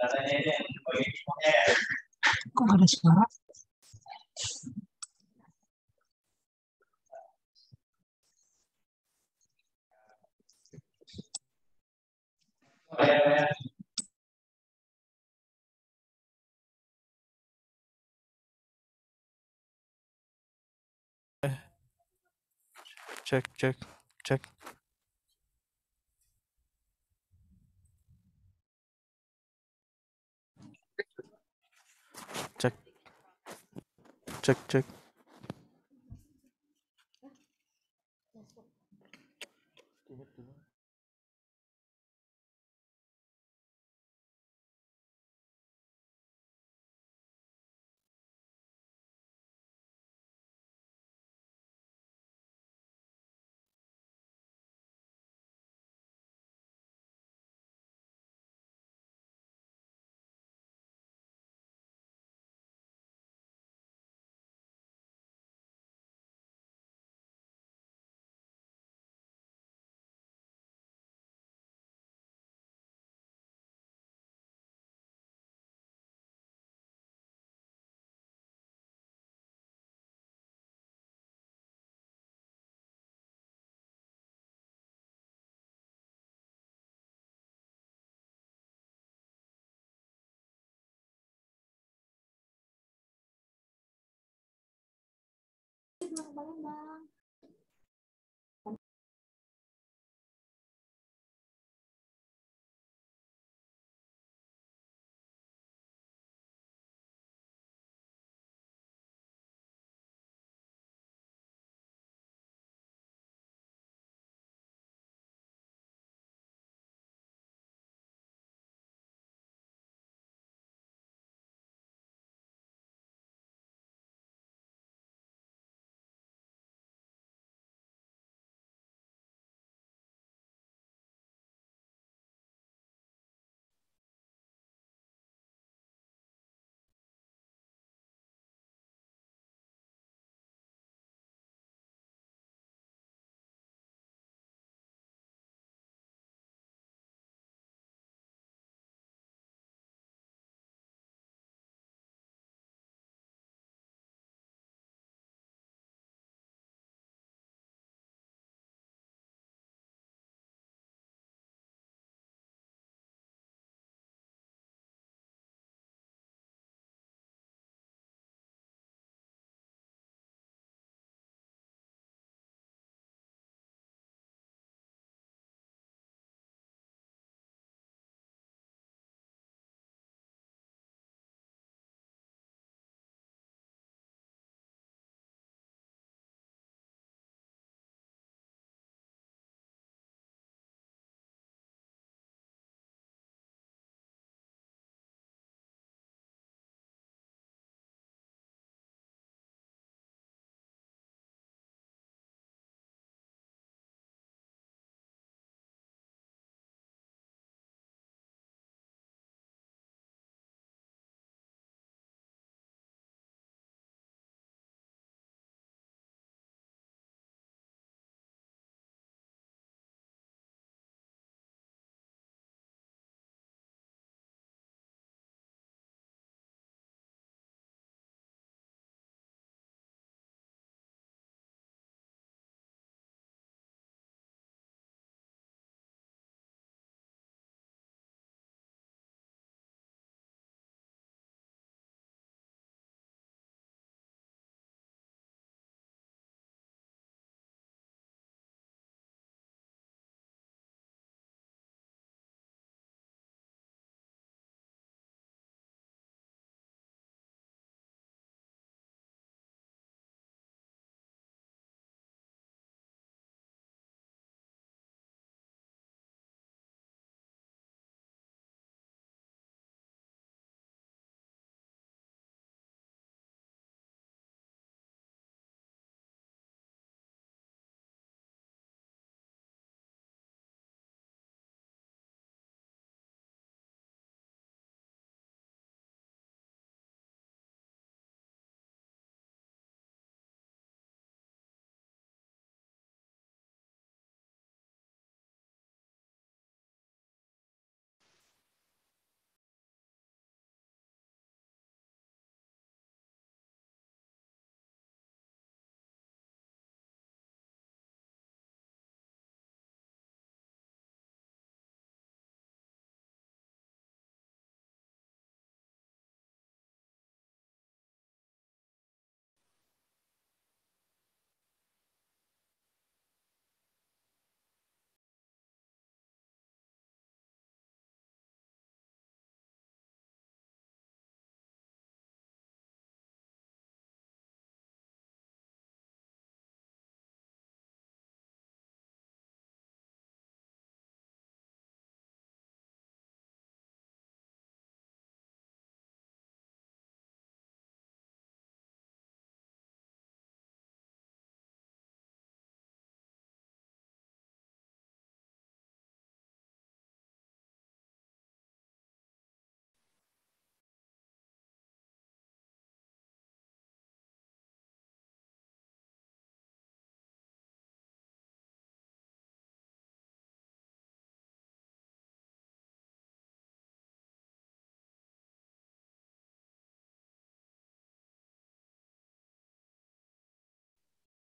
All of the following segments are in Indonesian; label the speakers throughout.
Speaker 1: Kok nggak ada suara?
Speaker 2: Cek, cek, cek. Cek, cek, cek.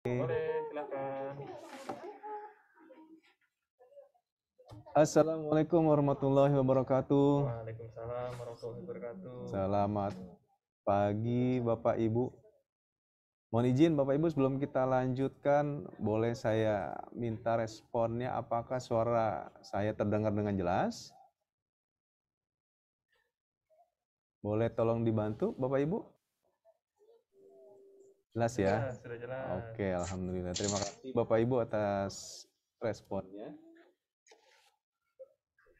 Speaker 3: Boleh, silakan.
Speaker 4: Assalamualaikum warahmatullahi wabarakatuh.
Speaker 3: Waalaikumsalam warahmatullahi wabarakatuh.
Speaker 4: Selamat pagi Bapak Ibu. Mohon izin Bapak Ibu, sebelum kita lanjutkan, boleh saya minta responnya apakah suara saya terdengar dengan jelas? Boleh tolong dibantu Bapak Ibu? Jelas ya?
Speaker 3: Sudah jelas.
Speaker 4: Oke, alhamdulillah. Terima kasih Bapak Ibu atas responnya.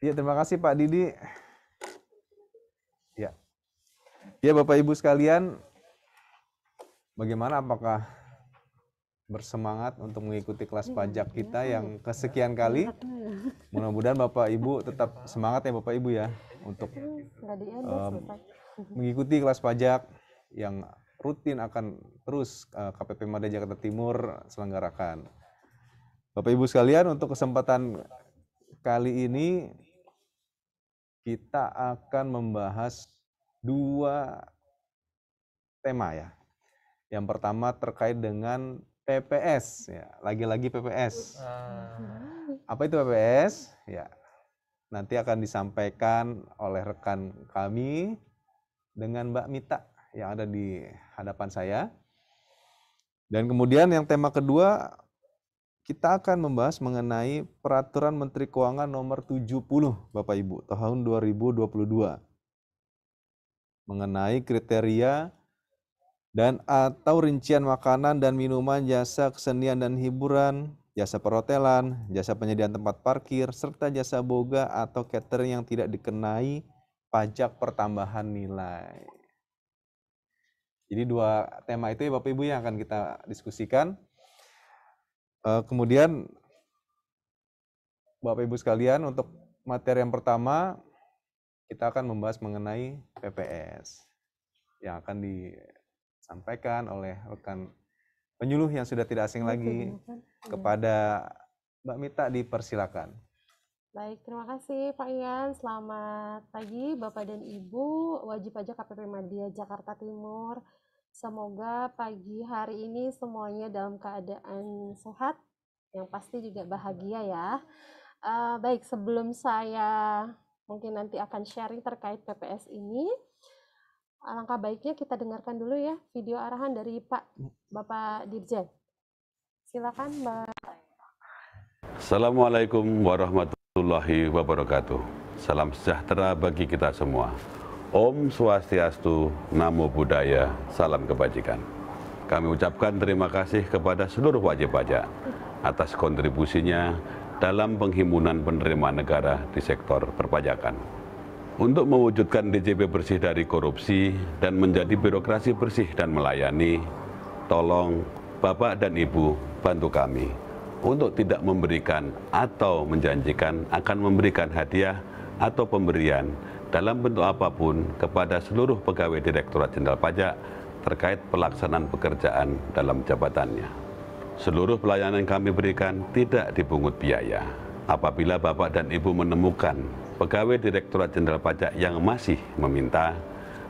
Speaker 4: Ya, terima kasih Pak Didi. Ya. Ya, Bapak Ibu sekalian, bagaimana, apakah bersemangat untuk mengikuti kelas pajak kita yang kesekian kali? Mudah-mudahan Bapak Ibu tetap semangat ya Bapak Ibu ya untuk mengikuti kelas pajak yang rutin akan terus KPP Madya Jakarta Timur selenggarakan. Bapak Ibu sekalian, untuk kesempatan kali ini kita akan membahas dua tema ya. Yang pertama terkait dengan PPS ya, lagi-lagi PPS. Apa itu PPS? Ya, nanti akan disampaikan oleh rekan kami dengan Mbak Mita yang ada di hadapan saya. Dan kemudian yang tema kedua, kita akan membahas mengenai Peraturan Menteri Keuangan Nomor 70 Bapak Ibu tahun 2022 mengenai kriteria dan atau rincian makanan dan minuman, jasa kesenian dan hiburan, jasa perhotelan, jasa penyediaan tempat parkir, serta jasa boga atau catering yang tidak dikenai pajak pertambahan nilai. Jadi dua tema itu ya Bapak Ibu yang akan kita diskusikan. Kemudian Bapak Ibu sekalian, untuk materi yang pertama kita akan membahas mengenai PPS yang akan disampaikan oleh rekan penyuluh yang sudah tidak asing lagi. Kepada Mbak Mita dipersilakan.
Speaker 1: Baik, terima kasih Pak Ian. Selamat pagi Bapak dan Ibu wajib pajak KPP Madya Jakarta Timur. Semoga pagi hari ini semuanya dalam keadaan sehat, yang pasti juga bahagia ya. Baik, sebelum saya mungkin nanti akan sharing terkait PPS ini, alangkah baiknya kita dengarkan dulu ya video arahan dari Bapak Dirjen. Silakan Mbak.
Speaker 5: Assalamualaikum warahmatullahi wabarakatuh. Salam sejahtera bagi kita semua. Om Swastiastu, Namo Buddhaya, salam kebajikan. Kami ucapkan terima kasih kepada seluruh wajib pajak atas kontribusinya dalam penghimpunan penerimaan negara di sektor perpajakan. Untuk mewujudkan DJP bersih dari korupsi dan menjadi birokrasi bersih dan melayani, tolong Bapak dan Ibu bantu kami untuk tidak memberikan atau menjanjikan akan memberikan hadiah atau pemberian dalam bentuk apapun kepada seluruh pegawai Direktorat Jenderal Pajak terkait pelaksanaan pekerjaan dalam jabatannya. Seluruh pelayanan yang kami berikan tidak dipungut biaya. Apabila Bapak dan Ibu menemukan pegawai Direktorat Jenderal Pajak yang masih meminta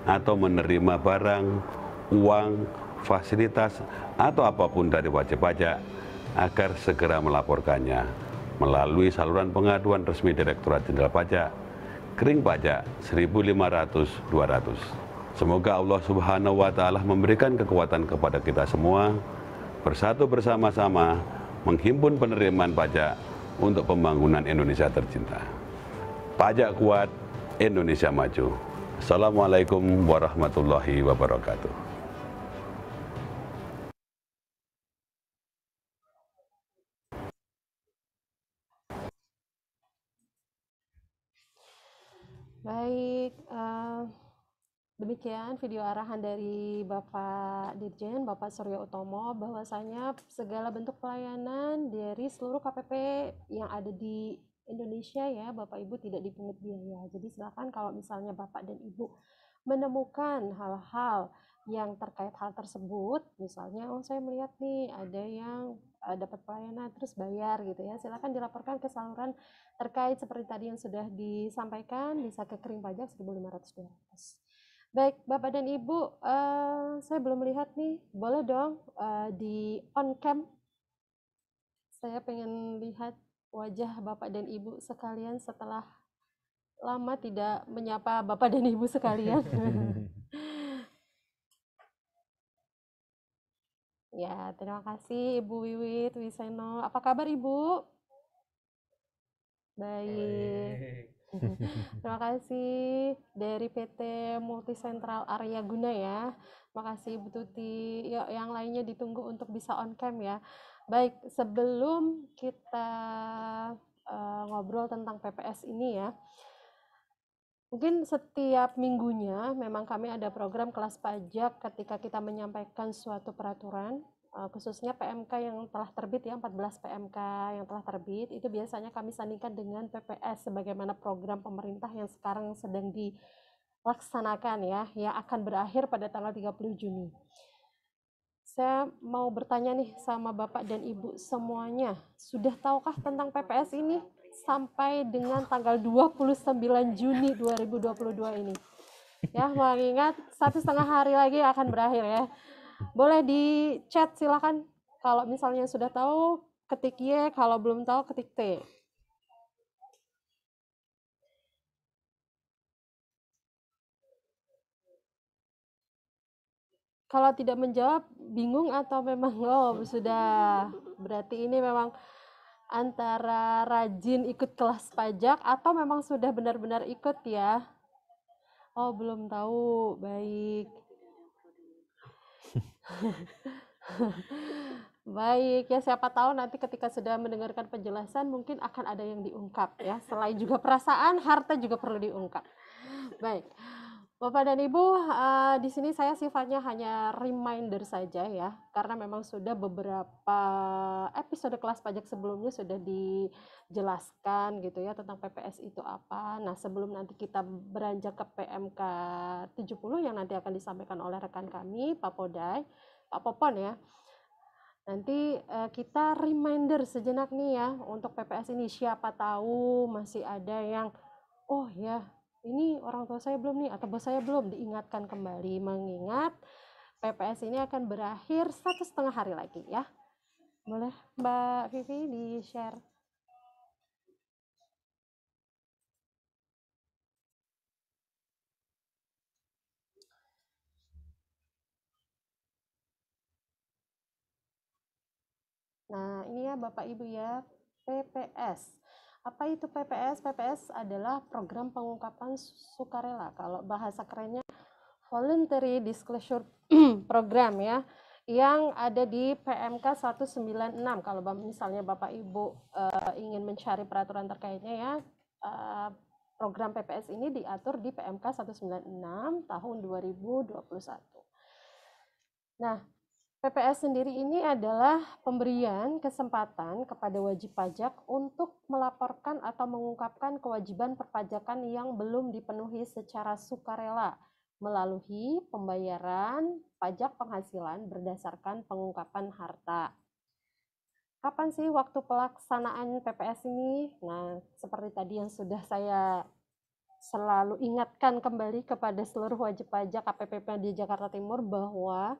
Speaker 5: atau menerima barang, uang, fasilitas, atau apapun dari wajib pajak, agar segera melaporkannya melalui saluran pengaduan resmi Direktorat Jenderal Pajak, Kering Pajak 1500-200. Semoga Allah Subhanahu wa Ta'ala memberikan kekuatan kepada kita semua, bersatu bersama-sama menghimpun penerimaan pajak untuk pembangunan Indonesia tercinta. Pajak kuat, Indonesia maju. Assalamualaikum warahmatullahi wabarakatuh.
Speaker 1: Baik, demikian video arahan dari Bapak Dirjen, Bapak Suryo Utomo, bahwasanya segala bentuk pelayanan dari seluruh KPP yang ada di Indonesia ya, Bapak Ibu tidak dipungut biaya. Jadi silakan kalau misalnya Bapak dan Ibu menemukan hal-hal yang terkait hal tersebut, misalnya saya melihat nih ada yang dapat pelayanan terus bayar gitu ya, silakan dilaporkan ke saluran terkait seperti tadi yang sudah disampaikan, bisa ke Kering Pajak 1500-200. Baik, Bapak dan Ibu, saya belum melihat nih. Boleh dong di on cam. Saya pengen lihat wajah Bapak dan Ibu sekalian setelah lama tidak menyapa Bapak dan Ibu sekalian. Ya, terima kasih Ibu Wiwit Wiseno. Apa kabar Ibu? Baik.
Speaker 3: Baik.
Speaker 1: Terima kasih dari PT Multisentral Arya Guna ya. Makasih Ibu Tuti. Yuk, yang lainnya ditunggu untuk bisa on cam ya. Baik, sebelum kita ngobrol tentang PPS ini ya, mungkin setiap minggunya memang kami ada program kelas pajak ketika kita menyampaikan suatu peraturan, khususnya PMK yang telah terbit ya, 14 PMK yang telah terbit, itu biasanya kami sandingkan dengan PPS sebagaimana program pemerintah yang sekarang sedang dilaksanakan ya, yang akan berakhir pada tanggal 30 Juni. Saya mau bertanya nih sama Bapak dan Ibu semuanya, sudah tahukah tentang PPS ini sampai dengan tanggal 29 Juni 2022 ini? Ya, mengingat 1,5 hari lagi akan berakhir ya. Boleh di chat silakan. Kalau misalnya sudah tahu, ketik Y, kalau belum tahu ketik T. Kalau tidak menjawab, bingung atau memang sudah berarti ini memang antara rajin ikut kelas pajak atau memang sudah benar-benar ikut ya? Oh, belum tahu. Baik. Baik, ya siapa tahu nanti ketika sudah mendengarkan penjelasan mungkin akan ada yang diungkap ya. Selain juga perasaan, harta juga perlu diungkap. Baik. Bapak dan Ibu, di sini saya sifatnya hanya reminder saja ya, karena memang sudah beberapa episode kelas pajak sebelumnya sudah dijelaskan gitu ya tentang PPS itu apa. Nah, sebelum nanti kita beranjak ke PMK 70 yang nanti akan disampaikan oleh rekan kami, Pak Podai, Pak Popon ya. Nanti kita reminder sejenak nih ya untuk PPS ini, siapa tahu masih ada yang oh ya, ini orang tua saya belum nih atau bos saya belum, diingatkan kembali, mengingat PPS ini akan berakhir 1,5 hari lagi ya. Boleh Mbak Vivi di-share? Nah, ini ya Bapak Ibu ya, PPS. Apa itu PPS? PPS adalah program pengungkapan sukarela. Kalau bahasa kerennya Voluntary Disclosure Program ya, yang ada di PMK 196. Kalau misalnya Bapak Ibu ingin mencari peraturan terkaitnya ya, program PPS ini diatur di PMK 196 tahun 2021. Nah, PPS sendiri ini adalah pemberian kesempatan kepada wajib pajak untuk melaporkan atau mengungkapkan kewajiban perpajakan yang belum dipenuhi secara sukarela melalui pembayaran pajak penghasilan berdasarkan pengungkapan harta. Kapan sih waktu pelaksanaan PPS ini? Nah, seperti tadi yang sudah saya selalu ingatkan kembali kepada seluruh wajib pajak KPP di Jakarta Timur bahwa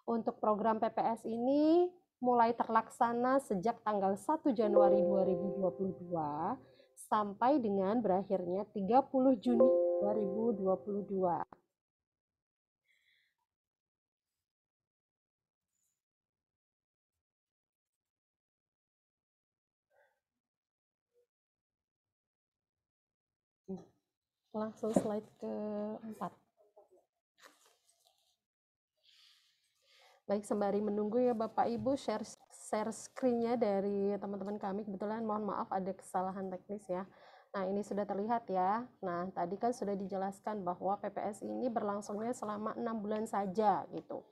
Speaker 1: untuk program PPS ini mulai terlaksana sejak tanggal 1 Januari 2022 sampai dengan berakhirnya 30 Juni 2022. Langsung slide ke-4. Baik, sembari menunggu ya Bapak Ibu share screen-nya dari teman-teman kami. Kebetulan mohon maaf ada kesalahan teknis ya. Nah, ini sudah terlihat ya. Nah, tadi kan sudah dijelaskan bahwa PPS ini berlangsungnya selama 6 bulan saja gitu.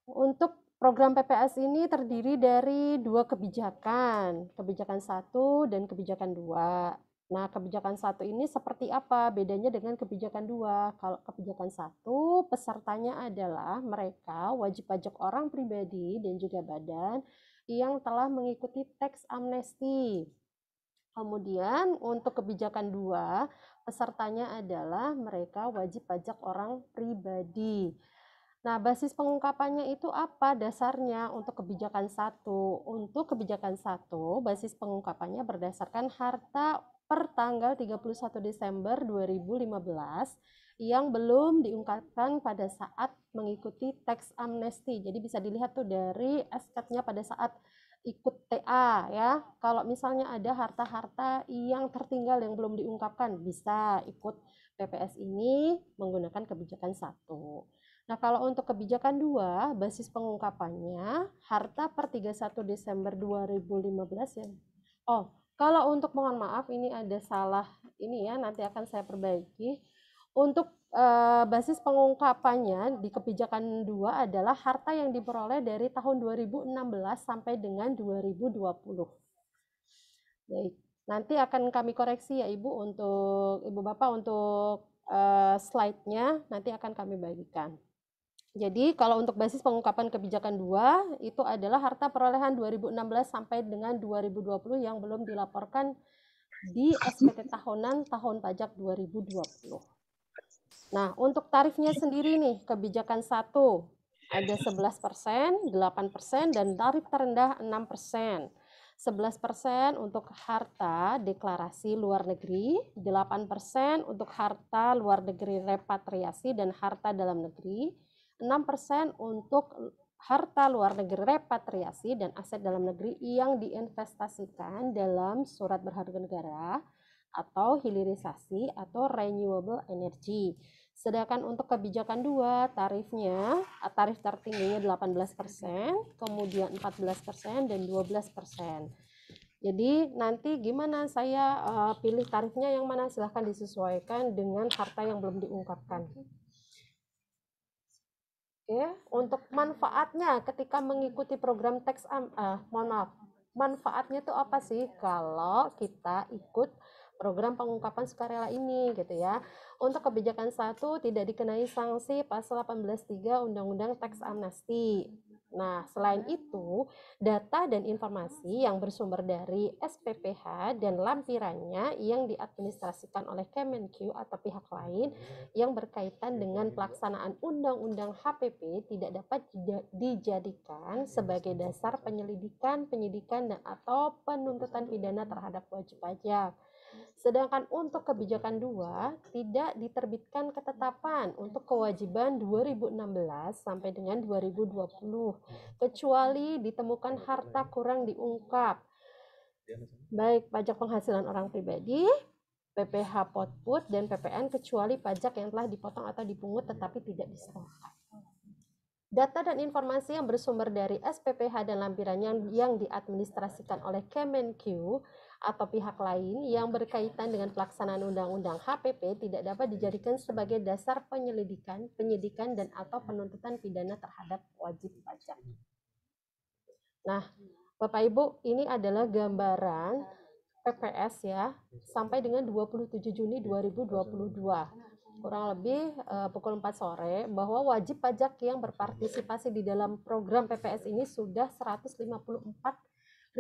Speaker 1: Untuk program PPS ini terdiri dari 2 kebijakan 1 dan kebijakan 2. Nah, kebijakan 1 ini seperti apa bedanya dengan kebijakan 2? Kalau kebijakan 1, pesertanya adalah mereka wajib pajak orang pribadi dan juga badan yang telah mengikuti tax amnesty. Kemudian untuk kebijakan 2, pesertanya adalah mereka wajib pajak orang pribadi. Nah, basis pengungkapannya itu apa dasarnya untuk kebijakan 1? Untuk kebijakan 1, basis pengungkapannya berdasarkan harta per tanggal 31 Desember 2015 yang belum diungkapkan pada saat mengikuti tax amnesty. Jadi bisa dilihat tuh dari SK-nya pada saat ikut TA ya. Kalau misalnya ada harta-harta yang tertinggal yang belum diungkapkan, bisa ikut PPS ini menggunakan kebijakan 1. Nah, kalau untuk kebijakan 2, basis pengungkapannya harta per 31 Desember 2015 ya. Oh, kalau untuk mohon maaf ini ada salah ini ya, nanti akan saya perbaiki. Untuk basis pengungkapannya di kebijakan 2 adalah harta yang diperoleh dari tahun 2016 sampai dengan 2020. Baik, nanti akan kami koreksi ya Ibu untuk Ibu Bapak untuk slide-nya nanti akan kami bagikan. Jadi kalau untuk basis pengungkapan kebijakan 2 itu adalah harta perolehan 2016 sampai dengan 2020 yang belum dilaporkan di SPT tahunan tahun pajak 2020. Nah, untuk tarifnya sendiri nih, kebijakan 1 ada 11%, 8%, dan tarif terendah 6%. 11% untuk harta deklarasi luar negeri, 8% untuk harta luar negeri repatriasi dan harta dalam negeri, 6% untuk harta luar negeri repatriasi dan aset dalam negeri yang diinvestasikan dalam surat berharga negara atau hilirisasi atau renewable energy. Sedangkan untuk kebijakan 2 tarifnya, tarif tertingginya 18%, kemudian 14% dan 12%. Jadi nanti gimana saya pilih tarifnya yang mana, silahkan disesuaikan dengan harta yang belum diungkapkan. Oke, untuk manfaatnya ketika mengikuti program tax manfaatnya itu apa sih kalau kita ikut program pengungkapan sukarela ini gitu ya. Untuk kebijakan 1 tidak dikenai sanksi pasal 18.3 Undang-Undang Tax Amnesty. Nah, selain itu, data dan informasi yang bersumber dari SPPH dan lampirannya yang diadministrasikan oleh Kemenq atau pihak lain yang berkaitan dengan pelaksanaan Undang-Undang HPP tidak dapat dijadikan sebagai dasar penyelidikan, penyidikan, dan atau penuntutan pidana terhadap wajib pajak. Sedangkan untuk kebijakan 2 tidak diterbitkan ketetapan untuk kewajiban 2016 sampai dengan 2020 kecuali ditemukan harta kurang diungkap baik pajak penghasilan orang pribadi, PPh Potput, dan PPN kecuali pajak yang telah dipotong atau dipungut tetapi tidak diserahkan. Data dan informasi yang bersumber dari SPPH dan lampirannya yang diadministrasikan oleh Kemenq atau pihak lain yang berkaitan dengan pelaksanaan Undang-Undang HPP tidak dapat dijadikan sebagai dasar penyelidikan, penyidikan, dan atau penuntutan pidana terhadap wajib pajak. Nah, Bapak Ibu, ini adalah gambaran PPS ya sampai dengan 27 Juni 2022. Kurang lebih pukul 4 sore bahwa wajib pajak yang berpartisipasi di dalam program PPS ini sudah 154.142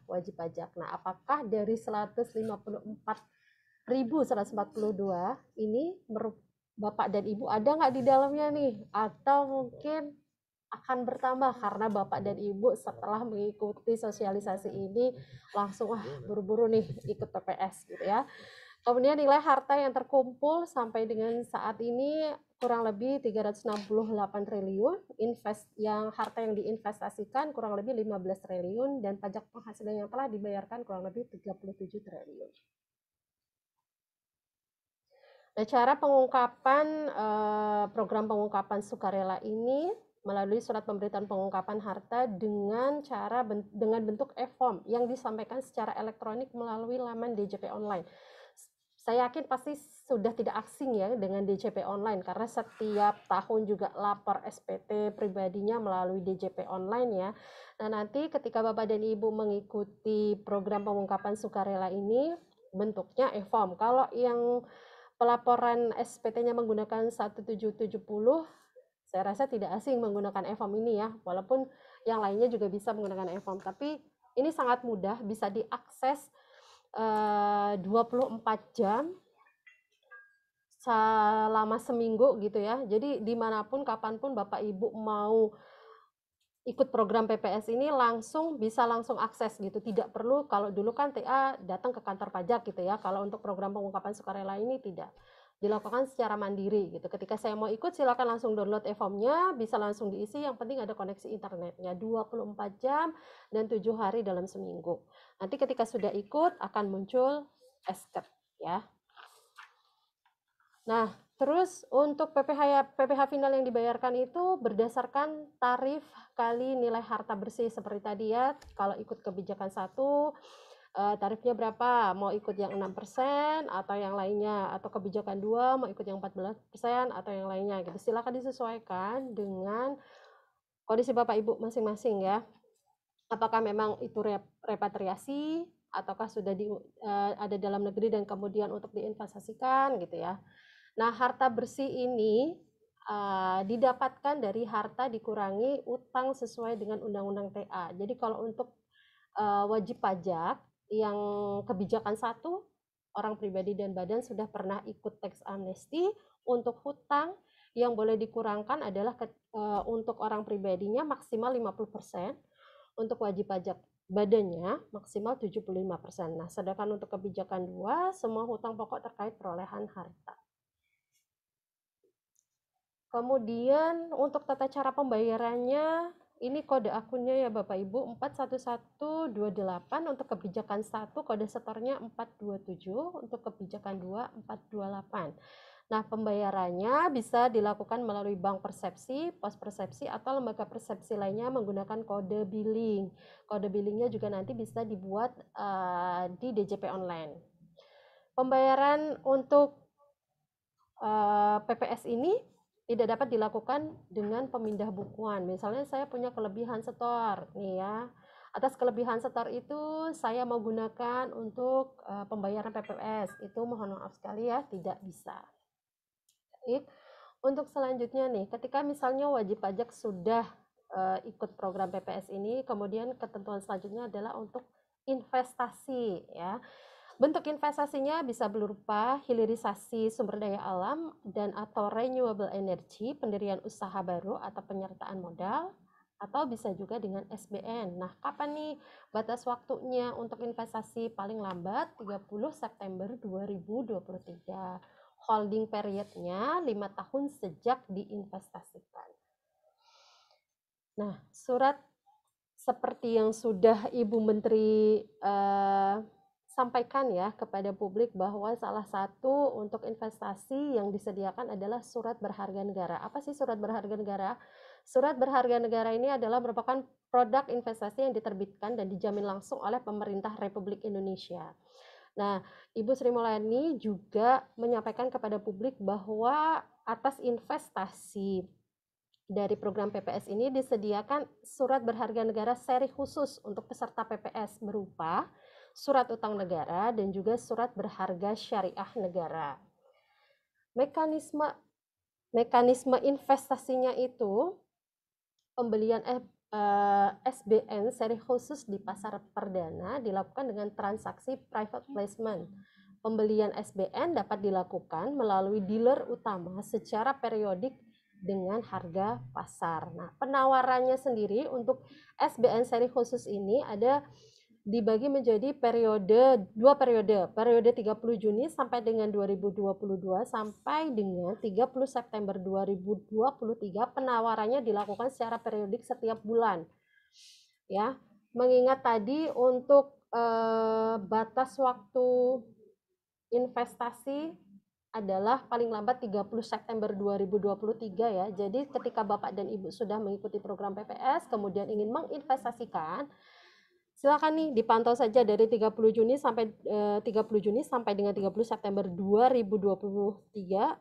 Speaker 1: wajib pajak. Nah, apakah dari 154.142 ini Bapak dan Ibu ada nggak di dalamnya nih? Atau mungkin akan bertambah karena Bapak dan Ibu setelah mengikuti sosialisasi ini langsung buru-buru nih ikut PPS gitu ya. Kemudian nilai harta yang terkumpul sampai dengan saat ini kurang lebih 368 triliun, yang harta yang diinvestasikan kurang lebih 15 triliun, dan pajak penghasilan yang telah dibayarkan kurang lebih 37 triliun. Nah, cara pengungkapan program pengungkapan sukarela ini melalui surat pemberitahuan pengungkapan harta dengan bentuk e-form yang disampaikan secara elektronik melalui laman DJP online. Saya yakin pasti sudah tidak asing ya dengan DJP online karena setiap tahun juga lapor SPT pribadinya melalui DJP online ya. Nah, nanti ketika Bapak dan Ibu mengikuti program pengungkapan sukarela ini bentuknya e-form. Kalau yang pelaporan SPT-nya menggunakan 1770, saya rasa tidak asing menggunakan e-form ini ya, walaupun yang lainnya juga bisa menggunakan e-form, tapi ini sangat mudah, bisa diakses 24 jam selama seminggu gitu ya. Jadi dimanapun, kapanpun Bapak Ibu mau ikut program PPS ini bisa langsung akses gitu. Tidak perlu, kalau dulu kan TA datang ke kantor pajak gitu ya. Kalau untuk program pengungkapan sukarela ini tidak, dilakukan secara mandiri gitu. Ketika saya mau ikut, silakan langsung download e-formnya, bisa langsung diisi, yang penting ada koneksi internetnya 24 jam dan 7 hari dalam seminggu. Nanti ketika sudah ikut akan muncul esket ya. Nah, terus untuk PPh final yang dibayarkan itu berdasarkan tarif kali nilai harta bersih seperti tadi ya. Kalau ikut kebijakan 1, tarifnya berapa? Mau ikut yang 6% atau yang lainnya, atau kebijakan 2 mau ikut yang 14% atau yang lainnya gitu. Silakan disesuaikan dengan kondisi Bapak Ibu masing-masing ya. Apakah memang itu repatriasi ataukah sudah ada dalam negeri dan kemudian untuk diinvestasikan gitu ya. Nah, harta bersih ini didapatkan dari harta dikurangi utang sesuai dengan Undang-Undang TA. Jadi kalau untuk wajib pajak yang kebijakan 1, orang pribadi dan badan sudah pernah ikut tax amnesty. Untuk hutang yang boleh dikurangkan adalah untuk orang pribadinya maksimal 50%, untuk wajib pajak badannya maksimal 75%. Nah, sedangkan untuk kebijakan 2, semua hutang pokok terkait perolehan harta. Kemudian untuk tata cara pembayarannya, ini kode akunnya ya Bapak Ibu 41128, untuk kebijakan 1 kode setornya 427, untuk kebijakan 2 428. Nah, pembayarannya bisa dilakukan melalui bank persepsi, pos persepsi, atau lembaga persepsi lainnya menggunakan kode billing. Kode billingnya juga nanti bisa dibuat di DJP online. Pembayaran untuk PPS ini tidak dapat dilakukan dengan pemindah bukuan. Misalnya saya punya kelebihan setor nih ya. Atas kelebihan setor itu saya mau gunakan untuk pembayaran PPS. Itu mohon maaf sekali ya, tidak bisa. Baik. Untuk selanjutnya nih, ketika misalnya wajib pajak sudah ikut program PPS ini, kemudian ketentuan selanjutnya adalah untuk investasi ya. Bentuk investasinya bisa berupa hilirisasi sumber daya alam dan atau renewable energy, pendirian usaha baru atau penyertaan modal, atau bisa juga dengan SBN. Nah, kapan nih batas waktunya untuk investasi? Paling lambat 30 September 2023. Holding periodnya 5 tahun sejak diinvestasikan. Nah, surat seperti yang sudah Ibu Menteri sampaikan ya kepada publik, bahwa salah satu untuk investasi yang disediakan adalah surat berharga negara. Apa sih surat berharga negara? Surat berharga negara ini adalah merupakan produk investasi yang diterbitkan dan dijamin langsung oleh pemerintah Republik Indonesia. Nah, Ibu Sri Mulyani juga menyampaikan kepada publik bahwa atas investasi dari program PPS ini disediakan surat berharga negara seri khusus untuk peserta PPS berupa surat utang negara dan juga surat berharga syariah negara. Mekanisme investasinya itu pembelian SBN seri khusus di pasar perdana dilakukan dengan transaksi private placement. Pembelian SBN dapat dilakukan melalui dealer utama secara periodik dengan harga pasar. Nah, penawarannya sendiri untuk SBN seri khusus ini ada dibagi menjadi dua periode 30 Juni sampai dengan 2022 sampai dengan 30 September 2023. Penawarannya dilakukan secara periodik setiap bulan ya, mengingat tadi untuk batas waktu investasi adalah paling lambat 30 September 2023 ya. Jadi ketika Bapak dan Ibu sudah mengikuti program PPS kemudian ingin menginvestasikan, silakan nih dipantau saja dari 30 Juni sampai 30 Juni sampai dengan 30 September 2023.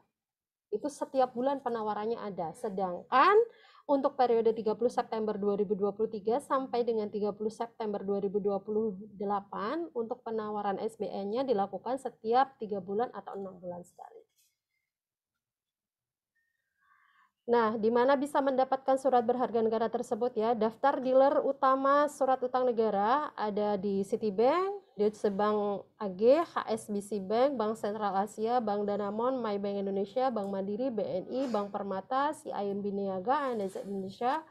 Speaker 1: Itu setiap bulan penawarannya ada. Sedangkan untuk periode 30 September 2023 sampai dengan 30 September 2028 untuk penawaran SBN-nya dilakukan setiap 3 bulan atau 6 bulan sekali. Nah, di mana bisa mendapatkan surat berharga negara tersebut ya? Daftar dealer utama surat utang negara ada di Citibank, Deutsche Bank AG, HSBC Bank, Bank Sentral Asia, Bank Danamon, MyBank Indonesia, Bank Mandiri, BNI, Bank Permata, CIMB Niaga, ANZ Indonesia,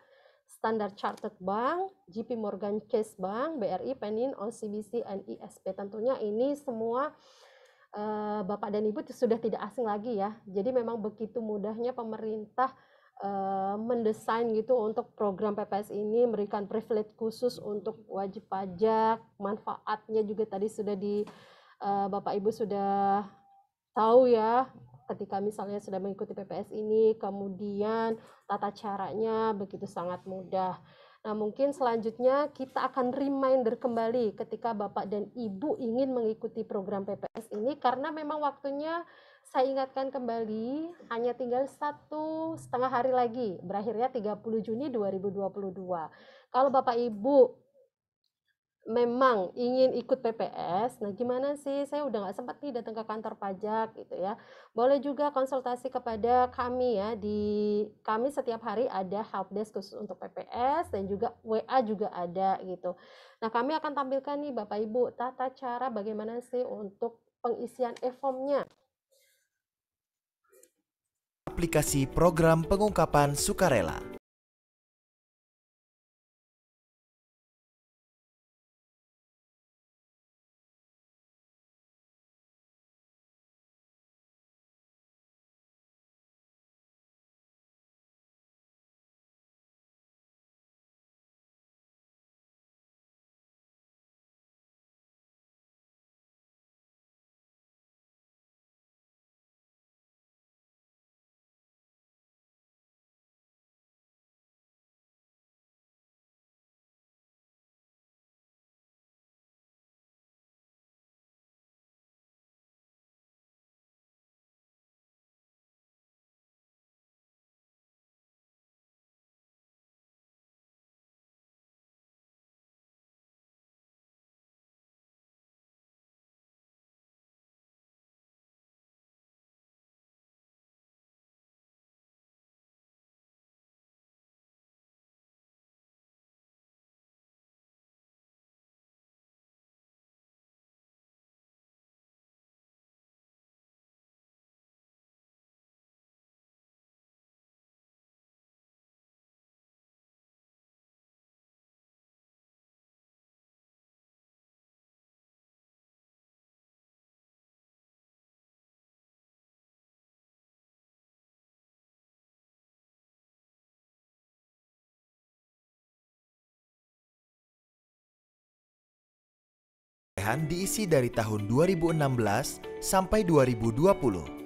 Speaker 1: Standard Chartered Bank, JP Morgan Chase Bank, BRI, Penin, OCBC, NISP. Tentunya ini semua Bapak dan Ibu sudah tidak asing lagi ya. Jadi memang begitu mudahnya pemerintah mendesain gitu untuk program PPS ini, memberikan privilege khusus untuk wajib pajak, manfaatnya juga tadi sudah Bapak Ibu sudah tahu ya, ketika misalnya sudah mengikuti PPS ini, kemudian tata caranya begitu sangat mudah. Nah, mungkin selanjutnya kita akan reminder kembali ketika Bapak dan Ibu ingin mengikuti program PPS ini, karena memang waktunya saya ingatkan kembali hanya tinggal 1,5 hari lagi, berakhirnya 30 Juni 2022. Kalau Bapak Ibu memang ingin ikut PPS, nah gimana sih, saya udah nggak sempat nih datang ke kantor pajak gitu ya. Boleh juga konsultasi kepada kami ya, kami setiap hari ada helpdesk khusus untuk PPS dan juga WA juga ada gitu. Nah, kami akan tampilkan nih Bapak Ibu tata cara bagaimana sih untuk pengisian e-formnya.
Speaker 6: Aplikasi program pengungkapan sukarela. Diisi dari tahun 2016 sampai 2020.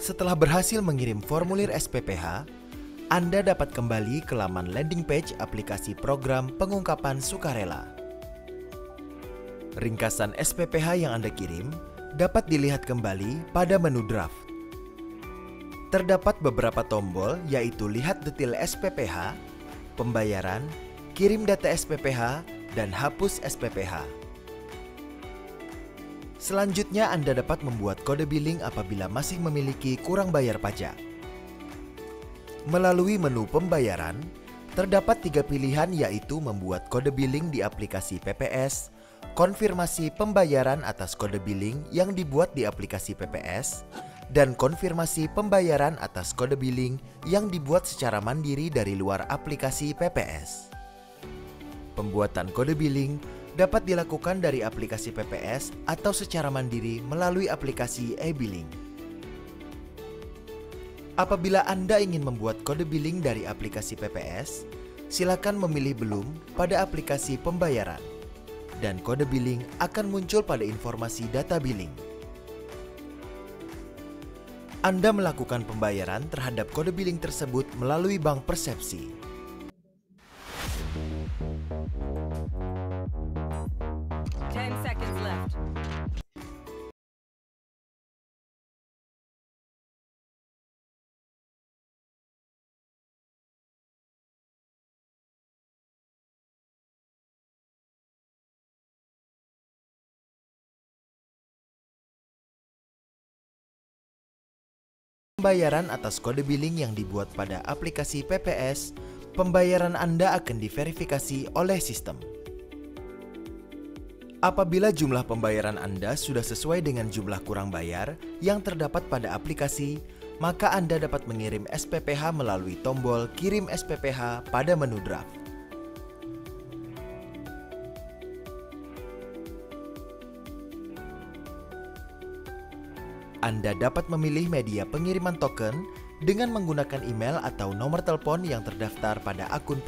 Speaker 6: Setelah berhasil mengirim formulir SPPH, Anda dapat kembali ke laman landing page aplikasi program pengungkapan sukarela. Ringkasan SPPH yang Anda kirim dapat dilihat kembali pada menu draft. Terdapat beberapa tombol yaitu lihat detail SPPH, pembayaran, kirim data SPPH, dan hapus SPPH. Selanjutnya Anda dapat membuat kode billing apabila masih memiliki kurang bayar pajak. Melalui menu pembayaran, terdapat 3 pilihan yaitu membuat kode billing di aplikasi PPS, konfirmasi pembayaran atas kode billing yang dibuat di aplikasi PPS, dan konfirmasi pembayaran atas kode billing yang dibuat secara mandiri dari luar aplikasi PPS. Pembuatan kode billing dapat dilakukan dari aplikasi PPS atau secara mandiri melalui aplikasi e-billing. Apabila Anda ingin membuat kode billing dari aplikasi PPS, silakan memilih belum pada aplikasi pembayaran, dan kode billing akan muncul pada informasi data billing. Anda melakukan pembayaran terhadap kode billing tersebut melalui Bank Persepsi. Pembayaran atas kode billing yang dibuat pada aplikasi PPS, pembayaran Anda akan diverifikasi oleh sistem. Apabila jumlah pembayaran Anda sudah sesuai dengan jumlah kurang bayar yang terdapat pada aplikasi, maka Anda dapat mengirim SPPH melalui tombol kirim SPPH pada menu draft. Anda dapat memilih media pengiriman token dengan menggunakan email atau nomor telepon yang terdaftar pada akun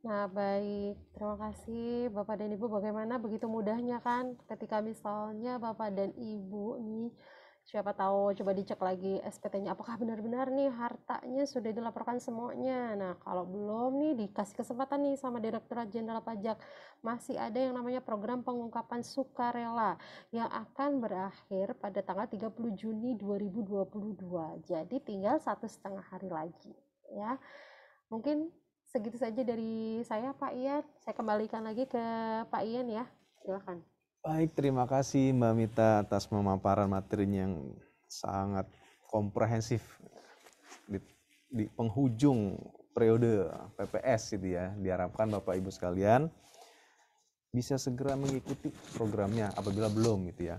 Speaker 1: Nah, baik. Terima kasih Bapak dan Ibu. Bagaimana begitu mudahnya kan ketika misalnya Bapak dan Ibu nih, siapa tahu coba dicek lagi SPT-nya apakah benar-benar nih hartanya sudah dilaporkan semuanya. Nah, kalau belum nih dikasih kesempatan nih sama Direktorat Jenderal Pajak, masih ada yang namanya program pengungkapan sukarela yang akan berakhir pada tanggal 30 Juni 2022. Jadi tinggal 1,5 hari lagi ya. Mungkin segitu saja dari saya, Pak Ian. Saya kembalikan lagi ke Pak Ian ya. Silakan.
Speaker 4: Baik, terima kasih Mbak Mita atas pemaparan materinya yang sangat komprehensif di penghujung periode PPS gitu ya. Diharapkan Bapak Ibu sekalian bisa segera mengikuti programnya apabila belum gitu ya.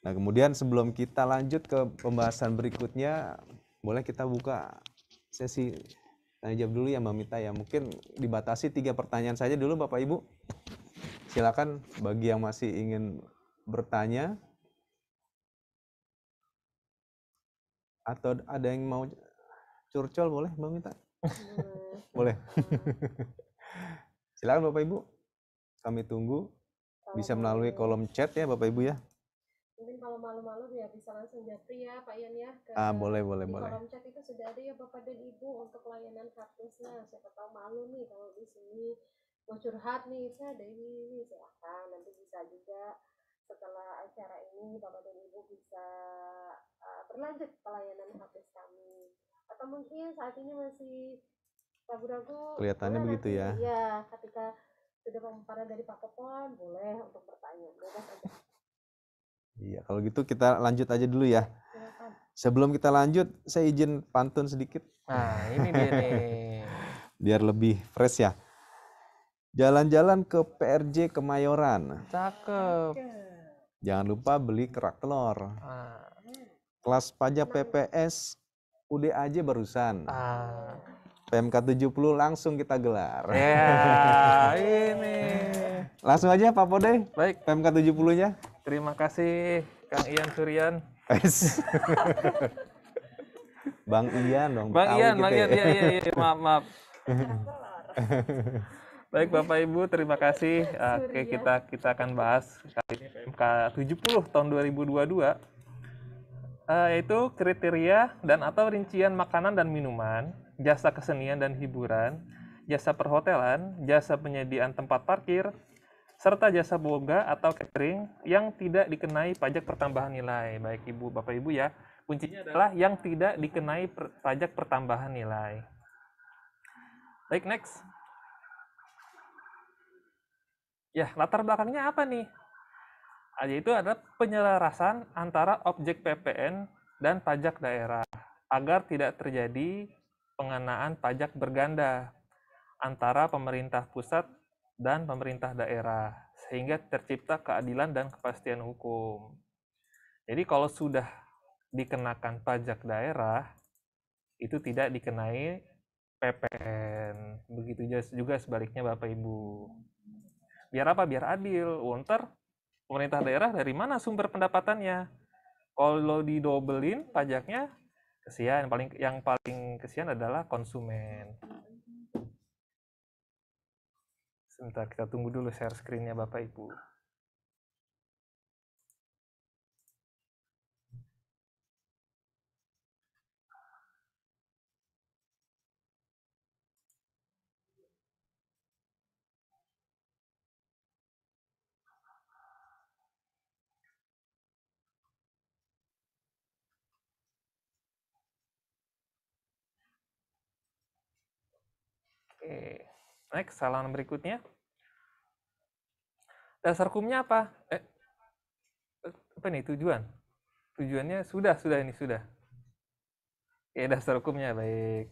Speaker 4: Nah, kemudian sebelum kita lanjut ke pembahasan berikutnya, boleh kita buka sesi tanya jawab dulu ya Mbak Mita ya. Mungkin dibatasi 3 pertanyaan saja dulu Bapak Ibu. Silakan bagi yang masih ingin bertanya atau ada yang mau curcol boleh Mbak Mita? Boleh. Silakan Bapak Ibu. Kami tunggu. Bisa melalui kolom chat ya Bapak Ibu ya.
Speaker 1: Mungkin kalau malu-malu ya bisa langsung japri ya Pak Ian ya ke
Speaker 4: Boleh,
Speaker 1: di
Speaker 4: boleh.
Speaker 1: kolom chat itu sudah ada ya Bapak dan Ibu untuk layanan hardcase-nya. Siapa tahu malu nih kalau di sini mau curhat nih, saya ada ini silahkan nanti bisa juga setelah acara ini Bapak dan Ibu bisa berlanjut pelayanan hardcase kami. Atau mungkin saat ini masih ragu-ragu,
Speaker 4: Kelihatannya
Speaker 1: boleh
Speaker 4: begitu
Speaker 1: nanti
Speaker 4: ya.
Speaker 1: ya ketika sudah pemaparan dari Pak Popon boleh untuk bertanya, bebas aja.
Speaker 4: Iya, kalau gitu kita lanjut aja dulu ya.
Speaker 1: Silakan.
Speaker 4: Sebelum kita lanjut, saya izin pantun sedikit
Speaker 3: Nah, ini dia nih.
Speaker 4: biar lebih fresh ya. Jalan-jalan ke PRJ Kemayoran.
Speaker 3: Cakep.
Speaker 4: Jangan lupa beli kerak telur.
Speaker 3: Ah,
Speaker 4: Kelas pajak PPS UDAJ barusan.
Speaker 3: ah.
Speaker 4: PMK 70 langsung kita gelar.
Speaker 3: Ya, ini.
Speaker 4: Langsung aja Pak Pode,
Speaker 3: Baik,
Speaker 4: PMK 70-nya.
Speaker 3: terima kasih Kang Ian Suryan.
Speaker 4: Bang Ian dong.
Speaker 3: Bang
Speaker 4: tahu
Speaker 3: Ian,
Speaker 4: kita
Speaker 3: Bang
Speaker 4: ya.
Speaker 3: Ian, iya, maaf. Baik Bapak Ibu, terima kasih. Oke, kita akan bahas kali ini PMK 70 tahun 2022, yaitu kriteria dan atau rincian makanan dan minuman, jasa kesenian dan hiburan, jasa perhotelan, jasa penyediaan tempat parkir, serta jasa boga atau catering yang tidak dikenai pajak pertambahan nilai. Baik Ibu, Bapak Ibu ya, kuncinya adalah yang tidak dikenai pajak pertambahan nilai. Baik, next. Ya, latar belakangnya apa nih? Yaitu adalah penyelarasan antara objek PPN dan pajak daerah agar tidak terjadi pengenaan pajak berganda antara pemerintah pusat dan pemerintah daerah, sehingga tercipta keadilan dan kepastian hukum. Jadi kalau sudah dikenakan pajak daerah, itu tidak dikenai PPN. Begitu juga sebaliknya Bapak Ibu. Biar apa? Biar adil. Ntar pemerintah daerah dari mana sumber pendapatannya? Kalau didobelin pajaknya, kesian. Yang paling kesian adalah konsumen. Sebentar, kita tunggu dulu share screen-nya Bapak Ibu. Oke, next, halaman berikutnya. Dasar hukumnya apa? Apa nih tujuan? Tujuannya sudah ini sudah. Oke, dasar hukumnya baik.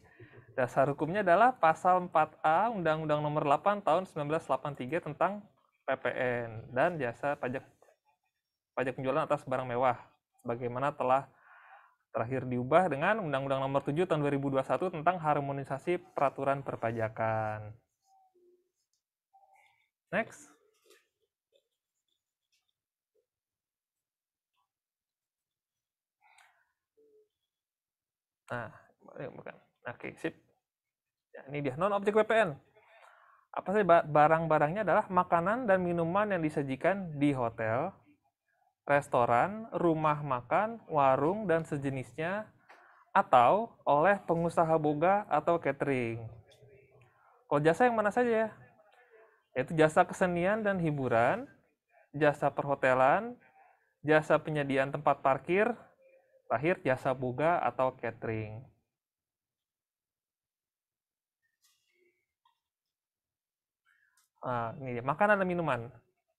Speaker 3: Dasar hukumnya adalah pasal 4A Undang-Undang Nomor 8 Tahun 1983 tentang PPN dan jasa pajak penjualan atas barang mewah, sebagaimana telah terakhir diubah dengan Undang-Undang Nomor 7 Tahun 2021 tentang harmonisasi peraturan perpajakan. Next. Nah, bukan. Oke, sip. Ya, ini dia non-objek PPN. Apa sih barang-barangnya adalah makanan dan minuman yang disajikan di hotel, restoran, rumah makan, warung, dan sejenisnya, atau oleh pengusaha boga atau catering. Kalau jasa yang mana saja ya? Yaitu jasa kesenian dan hiburan, jasa perhotelan, jasa penyediaan tempat parkir, terakhir jasa boga atau catering. Ini dia, makanan dan minuman.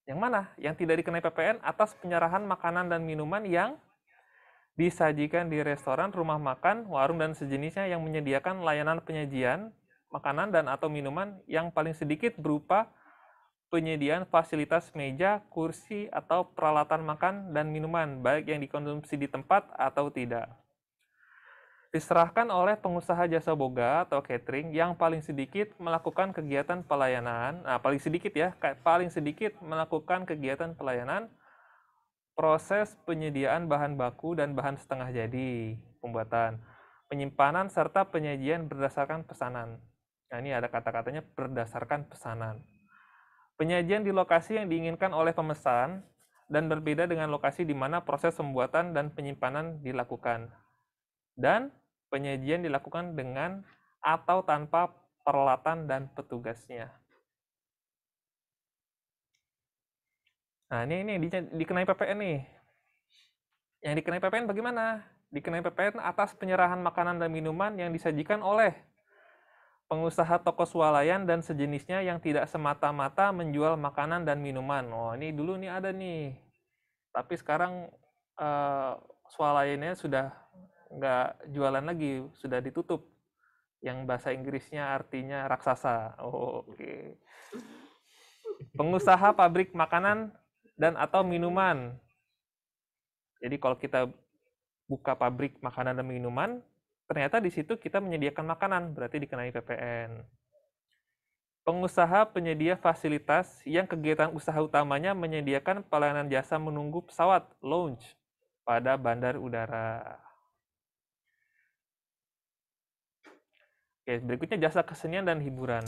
Speaker 3: Yang mana? Yang tidak dikenai PPN atas penyerahan makanan dan minuman yang disajikan di restoran, rumah makan, warung, dan sejenisnya yang menyediakan layanan penyajian makanan dan atau minuman yang paling sedikit berupa penyediaan fasilitas meja, kursi, atau peralatan makan dan minuman, baik yang dikonsumsi di tempat atau tidak. Diserahkan oleh pengusaha jasa boga atau catering yang paling sedikit melakukan kegiatan pelayanan, paling sedikit melakukan kegiatan pelayanan, proses penyediaan bahan baku dan bahan setengah jadi, pembuatan, penyimpanan, serta penyajian berdasarkan pesanan. Nah, ini ada kata-katanya berdasarkan pesanan. Penyajian di lokasi yang diinginkan oleh pemesan dan berbeda dengan lokasi di mana proses pembuatan dan penyimpanan dilakukan. Dan penyajian dilakukan dengan atau tanpa peralatan dan petugasnya. Nah, ini dikenai PPN nih. Yang dikenai PPN bagaimana? Dikenai PPN atas penyerahan makanan dan minuman yang disajikan oleh pengusaha toko swalayan dan sejenisnya yang tidak semata-mata menjual makanan dan minuman. Oh, ini dulu nih ada nih. Tapi sekarang swalayannya sudah nggak jualan lagi, sudah ditutup. Yang bahasa Inggrisnya artinya raksasa. Oh, oke. Pengusaha pabrik makanan dan atau minuman. Jadi kalau kita buka pabrik makanan dan minuman, ternyata di situ kita menyediakan makanan, berarti dikenai PPN. Pengusaha penyedia fasilitas yang kegiatan usaha utamanya menyediakan pelayanan jasa menunggu pesawat, lounge, pada bandar udara. Oke, berikutnya jasa kesenian dan hiburan.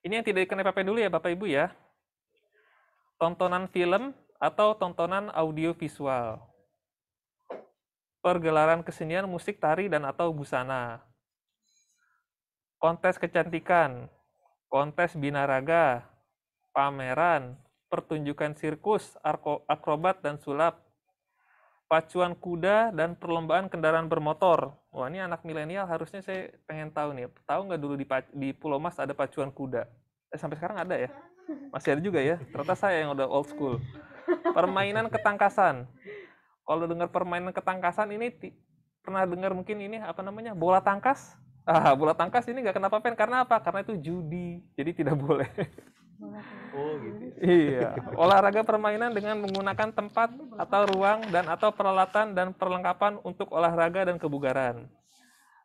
Speaker 3: Ini yang tidak dikenai PPN dulu ya Bapak Ibu ya. Tontonan film atau tontonan audiovisual. Pergelaran kesenian, musik, tari, dan atau busana. Kontes kecantikan, kontes binaraga, pameran, pertunjukan sirkus, akrobat, dan sulap, pacuan kuda, dan perlombaan kendaraan bermotor. Wah, ini anak milenial harusnya saya pengen tahu nih. Tahu nggak dulu di Pulau Mas ada pacuan kuda? Sampai sekarang ada ya? Masih ada juga ya? Ternyata saya yang udah old school. Permainan ketangkasan. Kalau dengar permainan ketangkasan ini pernah dengar mungkin ini apa namanya bola tangkas? Bola tangkas ini nggak kena PPN karena apa? Karena itu judi, jadi tidak boleh.
Speaker 4: Oh gitu.
Speaker 3: Iya. Olahraga permainan dengan menggunakan tempat atau ruang dan atau peralatan dan perlengkapan untuk olahraga dan kebugaran.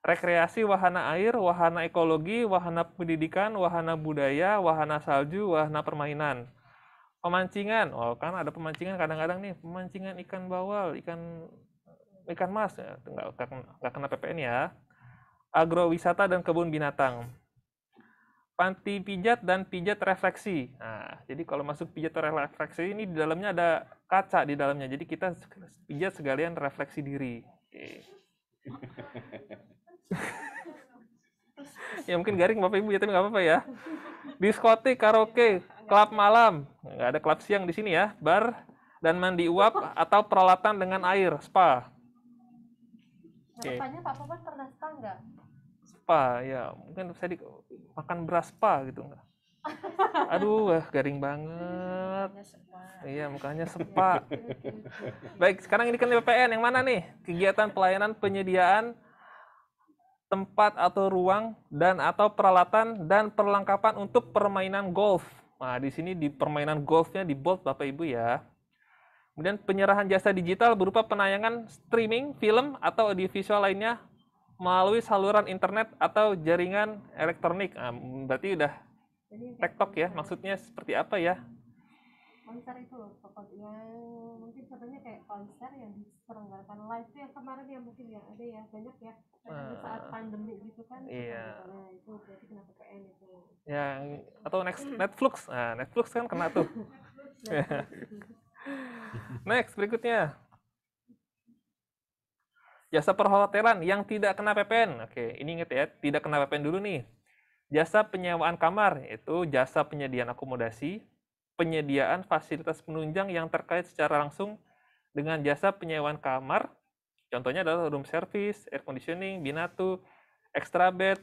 Speaker 3: Rekreasi wahana air, wahana ekologi, wahana pendidikan, wahana budaya, wahana salju, wahana permainan. Pemancingan, kan ada pemancingan kadang-kadang nih, pemancingan ikan bawal, ikan mas, ya, nggak kena PPN ya. Agrowisata dan kebun binatang. Panti pijat dan pijat refleksi. Nah, jadi kalau masuk pijat refleksi ini di dalamnya ada kaca di dalamnya, jadi kita pijat sekalian refleksi diri. Oke. Ya mungkin garing Bapak Ibu ya, tapi nggak apa-apa ya. Diskotik, karaoke, klub malam, nggak ada klub siang di sini ya, bar dan mandi uap atau peralatan dengan air, spa.
Speaker 1: Tanya Pak Popan pernah spa nggak?
Speaker 3: Spa, ya mungkin saya makan beras spa gitu nggak? Aduh, garing banget. Iya, mukanya spa. Baik, sekarang ini kan PPN yang mana nih? Kegiatan pelayanan penyediaan tempat atau ruang dan atau peralatan dan perlengkapan untuk permainan golf. Nah, di sini di permainan golfnya di bold Bapak Ibu ya. Kemudian penyerahan jasa digital berupa penayangan streaming, film atau audiovisual lainnya melalui saluran internet atau jaringan elektronik. Nah, berarti udah TikTok ya, maksudnya seperti apa ya?
Speaker 1: Konser itu loh, pokoknya mungkin contohnya kayak konser yang diselenggarakan live yang kemarin ya mungkin ya ada ya banyak ya saat pandemi gitu kan.
Speaker 3: Iya.
Speaker 1: Nah, itu berarti kena PPN itu.
Speaker 3: Ya, atau Netflix. Nah, Netflix kan kena tuh. Next, berikutnya. Jasa perhotelan yang tidak kena PPN. Oke, ini ingat ya, tidak kena PPN dulu nih. Jasa penyewaan kamar, yaitu jasa penyediaan akomodasi, penyediaan fasilitas penunjang yang terkait secara langsung dengan jasa penyewaan kamar. Contohnya adalah room service, air conditioning, binatu, extra bed,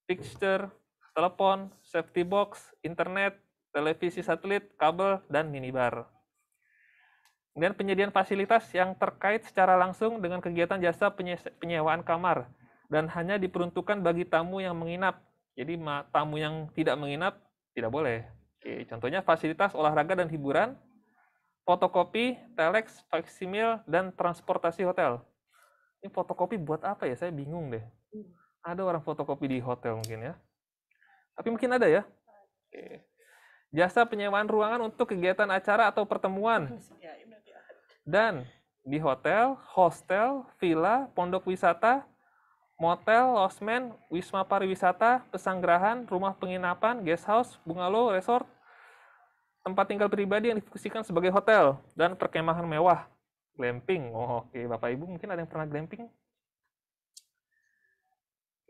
Speaker 3: fixture, telepon, safety box, internet, televisi satelit, kabel, dan minibar. Kemudian penyediaan fasilitas yang terkait secara langsung dengan kegiatan jasa penyewaan kamar dan hanya diperuntukkan bagi tamu yang menginap. Jadi tamu yang tidak menginap tidak boleh. Oke, contohnya fasilitas olahraga dan hiburan, fotokopi, telex, faksimil, dan transportasi hotel. Ini fotokopi buat apa ya? Saya bingung deh. Ada orang fotokopi di hotel mungkin ya. Tapi mungkin ada ya. Oke. Jasa penyewaan ruangan untuk kegiatan acara atau pertemuan. Dan di hotel, hostel, villa, pondok wisata, motel, losmen, wisma pariwisata, pesanggerahan, rumah penginapan, guest house, bungalow, resort, tempat tinggal pribadi yang difungsikan sebagai hotel dan perkemahan mewah. Glamping. Oh, oke, Bapak Ibu mungkin ada yang pernah glamping?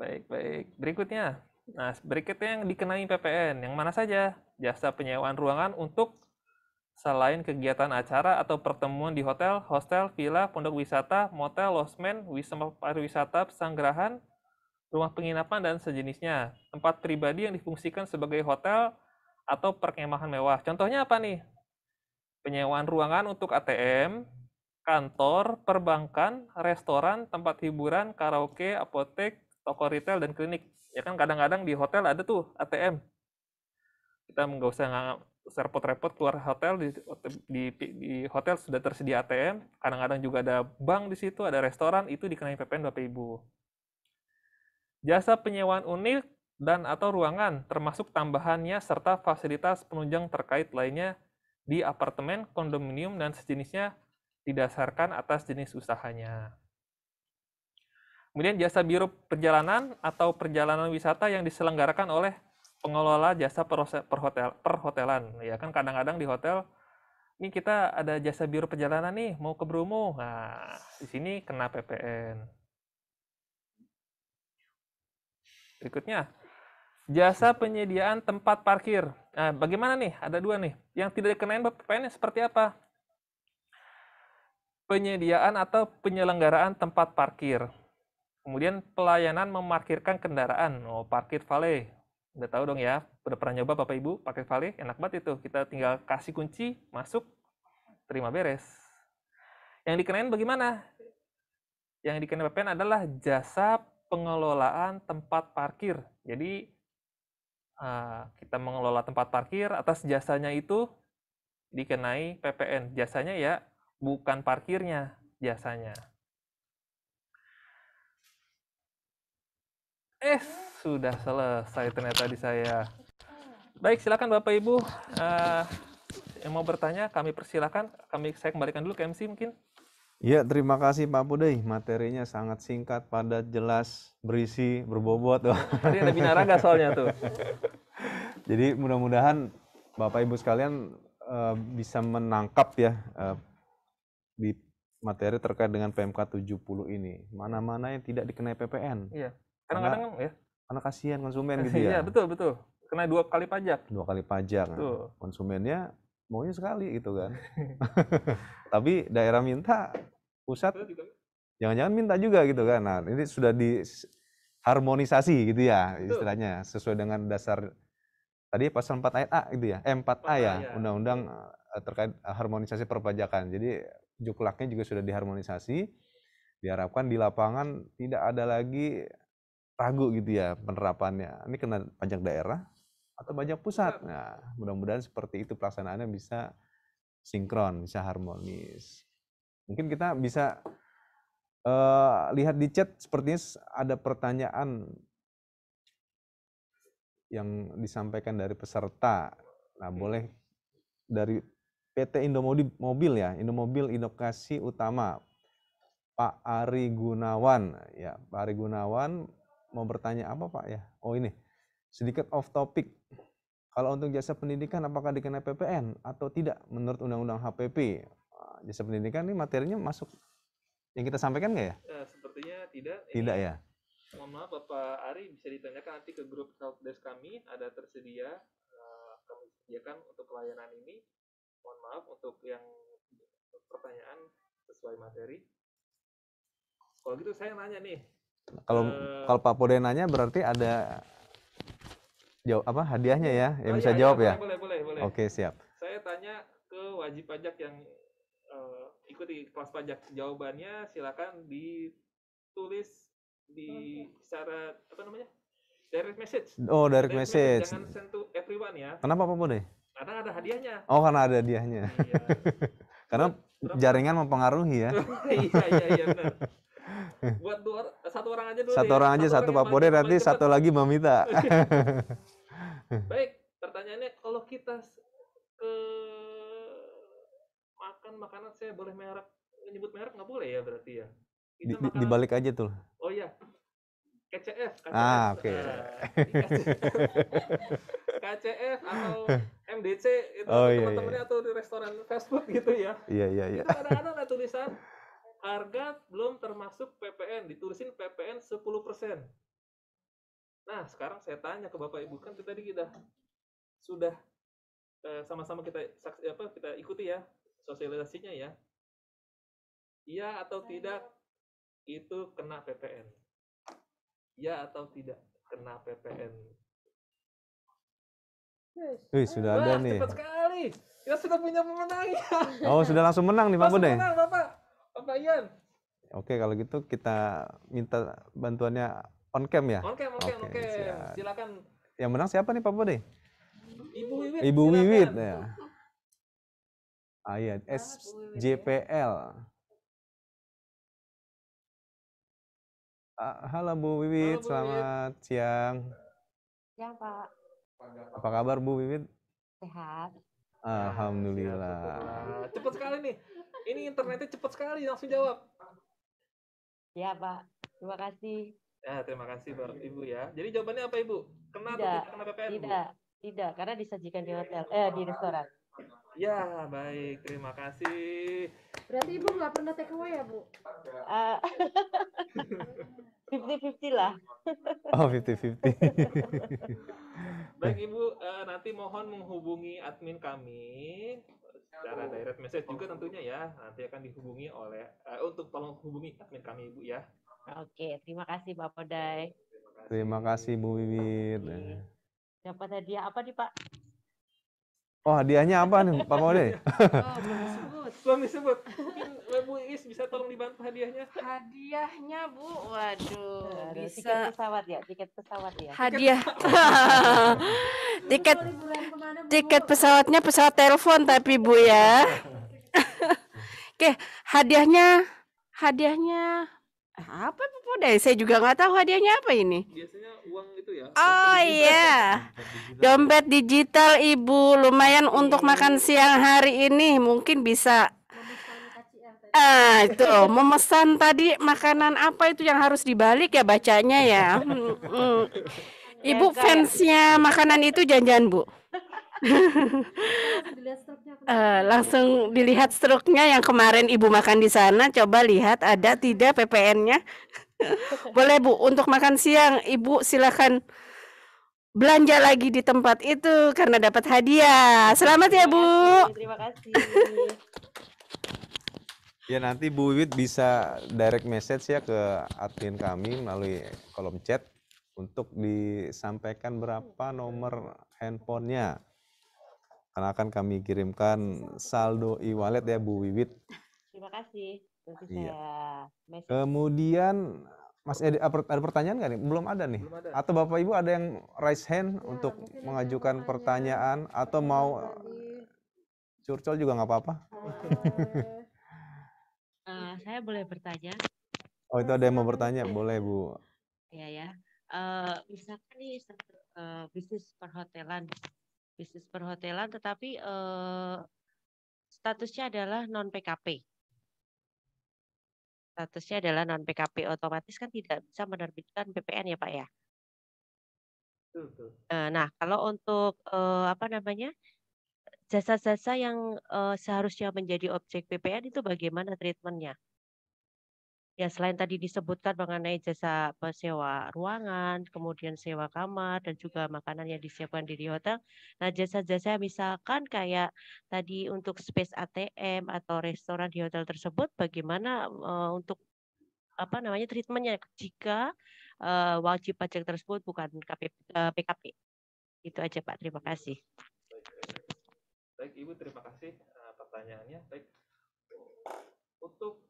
Speaker 3: Baik, baik. Berikutnya. Nah, berikutnya yang dikenai PPN. Yang mana saja? Jasa penyewaan ruangan untuk selain kegiatan acara atau pertemuan di hotel, hostel, villa, pondok wisata, motel, losmen, wisma pariwisata, pesanggerahan, rumah penginapan, dan sejenisnya. Tempat pribadi yang difungsikan sebagai hotel atau perkemahan mewah. Contohnya apa nih? Penyewaan ruangan untuk ATM, kantor, perbankan, restoran, tempat hiburan, karaoke, apotek, toko retail, dan klinik. Ya kan kadang-kadang di hotel ada tuh ATM. Kita nggak usah repot-repot keluar hotel, di hotel sudah tersedia ATM, kadang-kadang juga ada bank di situ, ada restoran, itu dikenai PPN Bapak Ibu. Jasa penyewaan unit dan atau ruangan, termasuk tambahannya serta fasilitas penunjang terkait lainnya di apartemen, kondominium, dan sejenisnya didasarkan atas jenis usahanya. Kemudian jasa biro perjalanan atau perjalanan wisata yang diselenggarakan oleh pengelola jasa perhotelan. Ya kan kadang-kadang di hotel, ini kita ada jasa biro perjalanan nih, mau ke Bromo. Nah, di sini kena PPN. Berikutnya, jasa penyediaan tempat parkir. Nah, bagaimana nih? Ada dua nih. Yang tidak dikenain PPN seperti apa? Penyediaan atau penyelenggaraan tempat parkir. Kemudian pelayanan memarkirkan kendaraan. Oh, parkir valet. Udah tahu dong ya, udah pernah nyoba Bapak Ibu pakai valet, enak banget itu. Kita tinggal kasih kunci, masuk, terima beres. Yang dikenain bagaimana? Yang dikenain PPN adalah jasa pengelolaan tempat parkir. Jadi kita mengelola tempat parkir, atas jasanya itu dikenai PPN. Jasanya ya bukan parkirnya, jasanya. Sudah selesai ternyata di saya. Baik, silakan Bapak Ibu yang mau bertanya, kami persilakan. Saya kembalikan dulu ke MC mungkin.
Speaker 4: Ya, terima kasih Pak Pudey. Materinya sangat singkat, padat, jelas, berisi, berbobot.
Speaker 3: Tadi ada binaraga soalnya tuh.
Speaker 4: Jadi mudah-mudahan Bapak Ibu sekalian bisa menangkap ya di materi terkait dengan PMK 70 ini. Mana-mana yang tidak dikenai PPN.
Speaker 3: Iya. Kadang-kadang ya.
Speaker 4: Karena kasihan konsumen gitu ya.
Speaker 3: Iya, betul. Kena 2 kali pajak.
Speaker 4: 2 kali pajak. Nah, konsumennya maunya sekali gitu kan. Tapi daerah minta, pusat jangan-jangan minta juga gitu kan. Nah, ini sudah diharmonisasi gitu ya istilahnya, sesuai dengan dasar tadi pasal 4 ayat A gitu ya. 4A ya, undang-undang terkait harmonisasi perpajakan. Jadi juklaknya juga sudah diharmonisasi. Diharapkan di lapangan tidak ada lagi ragu gitu ya penerapannya. Ini kena pajak daerah atau pajak pusat. Nah, mudah-mudahan seperti itu pelaksanaannya bisa sinkron, bisa harmonis. Mungkin kita bisa lihat di chat, sepertinya ada pertanyaan yang disampaikan dari peserta. Nah, boleh dari PT Indomobil ya, Indomobil Inovasi Utama, Pak Ari Gunawan. Ya, Pak Ari Gunawan mau bertanya apa Pak ya? Oh ini, sedikit off topic. Kalau untuk jasa pendidikan apakah dikenai PPN atau tidak menurut Undang-Undang HPP? Jasa pendidikan ini materinya masuk yang kita sampaikan nggak ya?
Speaker 3: Sepertinya tidak.
Speaker 4: Tidak ya?
Speaker 3: Mohon maaf Bapak Ari, bisa ditanyakan nanti ke grup helpdesk kami, ada tersedia, kami sediakan untuk pelayanan ini. Mohon maaf untuk yang pertanyaan sesuai materi. Kalau gitu saya nanya nih.
Speaker 4: Kalau Pak Pode nanya berarti ada hadiahnya ya, yang bisa jawab ya?
Speaker 3: Boleh.
Speaker 4: Oke, siap.
Speaker 3: Saya tanya ke wajib pajak yang ikuti kelas pajak. Jawabannya silakan ditulis di secara direct message.
Speaker 4: Oh, direct message.
Speaker 3: Jangan send to everyone ya.
Speaker 4: Kenapa Pak Pode?
Speaker 3: Karena ada hadiahnya.
Speaker 4: Oh, karena ada hadiahnya.
Speaker 3: Iya.
Speaker 4: Karena jaringan mempengaruhi ya.
Speaker 3: Iya benar. Buat satu orang aja dulu.
Speaker 4: Satu orang aja, satu Pak Pode, nanti satu lagi meminta.
Speaker 3: Baik, pertanyaannya kalau kita ke makan makanan, saya boleh menyebut merek nggak boleh ya berarti ya?
Speaker 4: Dibalik aja tuh.
Speaker 3: Oh iya, KCF.
Speaker 4: Oke.
Speaker 3: KCF atau MDC itu
Speaker 4: Oh,
Speaker 3: atau
Speaker 4: iya,
Speaker 3: teman-temannya atau di restoran fast food gitu ya.
Speaker 4: Iya, iya, iya.
Speaker 3: Itu ada tulisan harga belum termasuk PPN, ditulisin PPN 10%. Nah, sekarang saya tanya ke Bapak Ibu, kan tadi kita sudah sama-sama kita ikuti ya sosialisasinya ya. Iya atau tidak itu kena PPN? Iya atau tidak kena PPN?
Speaker 4: Wih, sudah ada
Speaker 3: Wah,
Speaker 4: nih.
Speaker 3: cepat sekali. Kita sudah punya pemenangnya.
Speaker 4: Oh, sudah langsung menang nih Pak
Speaker 3: Langsung
Speaker 4: Bude.
Speaker 3: menang, Bapak. Bapak Ian.
Speaker 4: Oke, kalau gitu kita minta bantuannya on cam ya.
Speaker 3: Oke.
Speaker 4: Siap.
Speaker 3: Silakan
Speaker 4: Yang menang siapa nih Pak Bude?
Speaker 3: Ibu Wiwit.
Speaker 4: Ibu
Speaker 3: silakan.
Speaker 4: Wiwit ya. Iya, SJPL. Halo Bu Wiwit,
Speaker 3: Halo, Bu
Speaker 4: selamat siang.
Speaker 1: Ya, Pak.
Speaker 4: Apa kabar Bu Wiwit?
Speaker 1: Sehat.
Speaker 4: Alhamdulillah.
Speaker 3: Syukurlah. Cepat sekali nih. Ini internetnya cepat sekali, langsung jawab.
Speaker 1: Ya, Pak. Terima kasih.
Speaker 3: Ya, terima kasih Ibu ya. Jadi jawabannya apa Ibu? Kena atau
Speaker 1: Tidak,
Speaker 3: tidak kena PPN, Bu?
Speaker 1: tidak, karena disajikan di hotel, di restoran.
Speaker 3: Ya, baik. Terima kasih.
Speaker 1: Berarti Ibu nggak pernah take away ya, Bu? 50-50 lah.
Speaker 4: Oh, 50-50.
Speaker 3: Baik Ibu, nanti mohon menghubungi admin kami secara direct message juga tentunya ya. Nanti akan dihubungi oleh untuk tolong hubungi admin kami Ibu ya.
Speaker 1: Oke, terima kasih Pak Podai.
Speaker 4: Terima kasih Bu Wiwit.
Speaker 1: Dapat hadiah apa nih Pak?
Speaker 4: Oh, hadiahnya apa nih Pak Bude?
Speaker 1: Oh, belum disebut.
Speaker 3: Belum disebut. Mungkin Bu Is bisa tolong dibantu hadiahnya.
Speaker 7: Hadiahnya Bu, waduh,
Speaker 1: Tiket
Speaker 7: bisa
Speaker 1: pesawat ya, tiket pesawat ya.
Speaker 7: hadiah. tiket pesawatnya pesawat telepon tapi Bu ya. Oke, hadiahnya apa Bu deh? Saya juga nggak tahu hadiahnya apa ini.
Speaker 3: Biasanya uang itu ya.
Speaker 7: Oh iya, dompet digital Ibu, lumayan untuk makan siang hari ini, mungkin bisa. Itu memesan tadi makanan apa itu yang harus dibalik ya bacanya ya. Ibu fansnya makanan itu jangan Bu. Langsung dilihat struknya yang kemarin Ibu makan di sana, coba lihat ada tidak PPN-nya. Boleh Bu, untuk makan siang Ibu silakan belanja lagi di tempat itu karena dapat hadiah. Selamat ya Bu.
Speaker 1: Terima kasih.
Speaker 4: Ya, nanti Bu Wiwit bisa direct message ya ke admin kami melalui kolom chat untuk disampaikan berapa nomor handphonenya. Karena akan kami kirimkan saldo e-wallet ya Bu Wiwit.
Speaker 1: Terima kasih. Nanti
Speaker 4: Iya.
Speaker 1: saya message.
Speaker 4: Kemudian Mas Edi, ada pertanyaan nggak nih? Belum ada nih.
Speaker 3: Belum ada.
Speaker 4: Atau Bapak Ibu ada yang raise hand untuk mengajukan pertanyaan atau mau curcol juga nggak apa-apa?
Speaker 1: Saya boleh bertanya?
Speaker 4: Oh, itu ada yang mau bertanya, boleh Bu.
Speaker 1: Ya. Misalkan nih bisnis perhotelan, tetapi statusnya adalah non PKP. Otomatis kan tidak bisa menerbitkan PPN ya Pak ya.
Speaker 3: Betul.
Speaker 1: Nah, kalau untuk jasa-jasa yang seharusnya menjadi objek PPN itu bagaimana treatmentnya? Ya selain tadi disebutkan mengenai jasa sewa ruangan, kemudian sewa kamar, dan juga makanan yang disiapkan di hotel. Nah jasa-jasa misalkan kayak tadi untuk space ATM atau restoran di hotel tersebut, bagaimana untuk treatmentnya jika wajib pajak tersebut bukan PKP. Itu aja Pak, terima kasih.
Speaker 3: Baik Ibu, terima kasih pertanyaannya. Baik. Untuk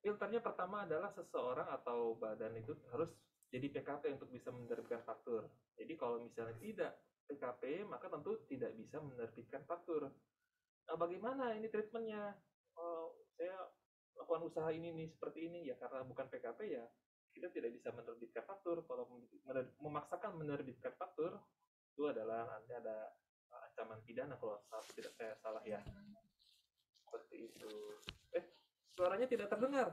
Speaker 3: filternya pertama adalah seseorang atau badan itu harus jadi PKP untuk bisa menerbitkan faktur. Jadi kalau misalnya tidak PKP, maka tentu tidak bisa menerbitkan faktur. Nah, bagaimana ini treatmentnya? Saya lakukan usaha ini nih seperti ini ya karena bukan PKP ya kita tidak bisa menerbitkan faktur. Kalau memaksakan menerbitkan faktur itu adalah nanti ada ancaman pidana kalau tidak saya salah ya. Seperti itu. Suaranya tidak terdengar.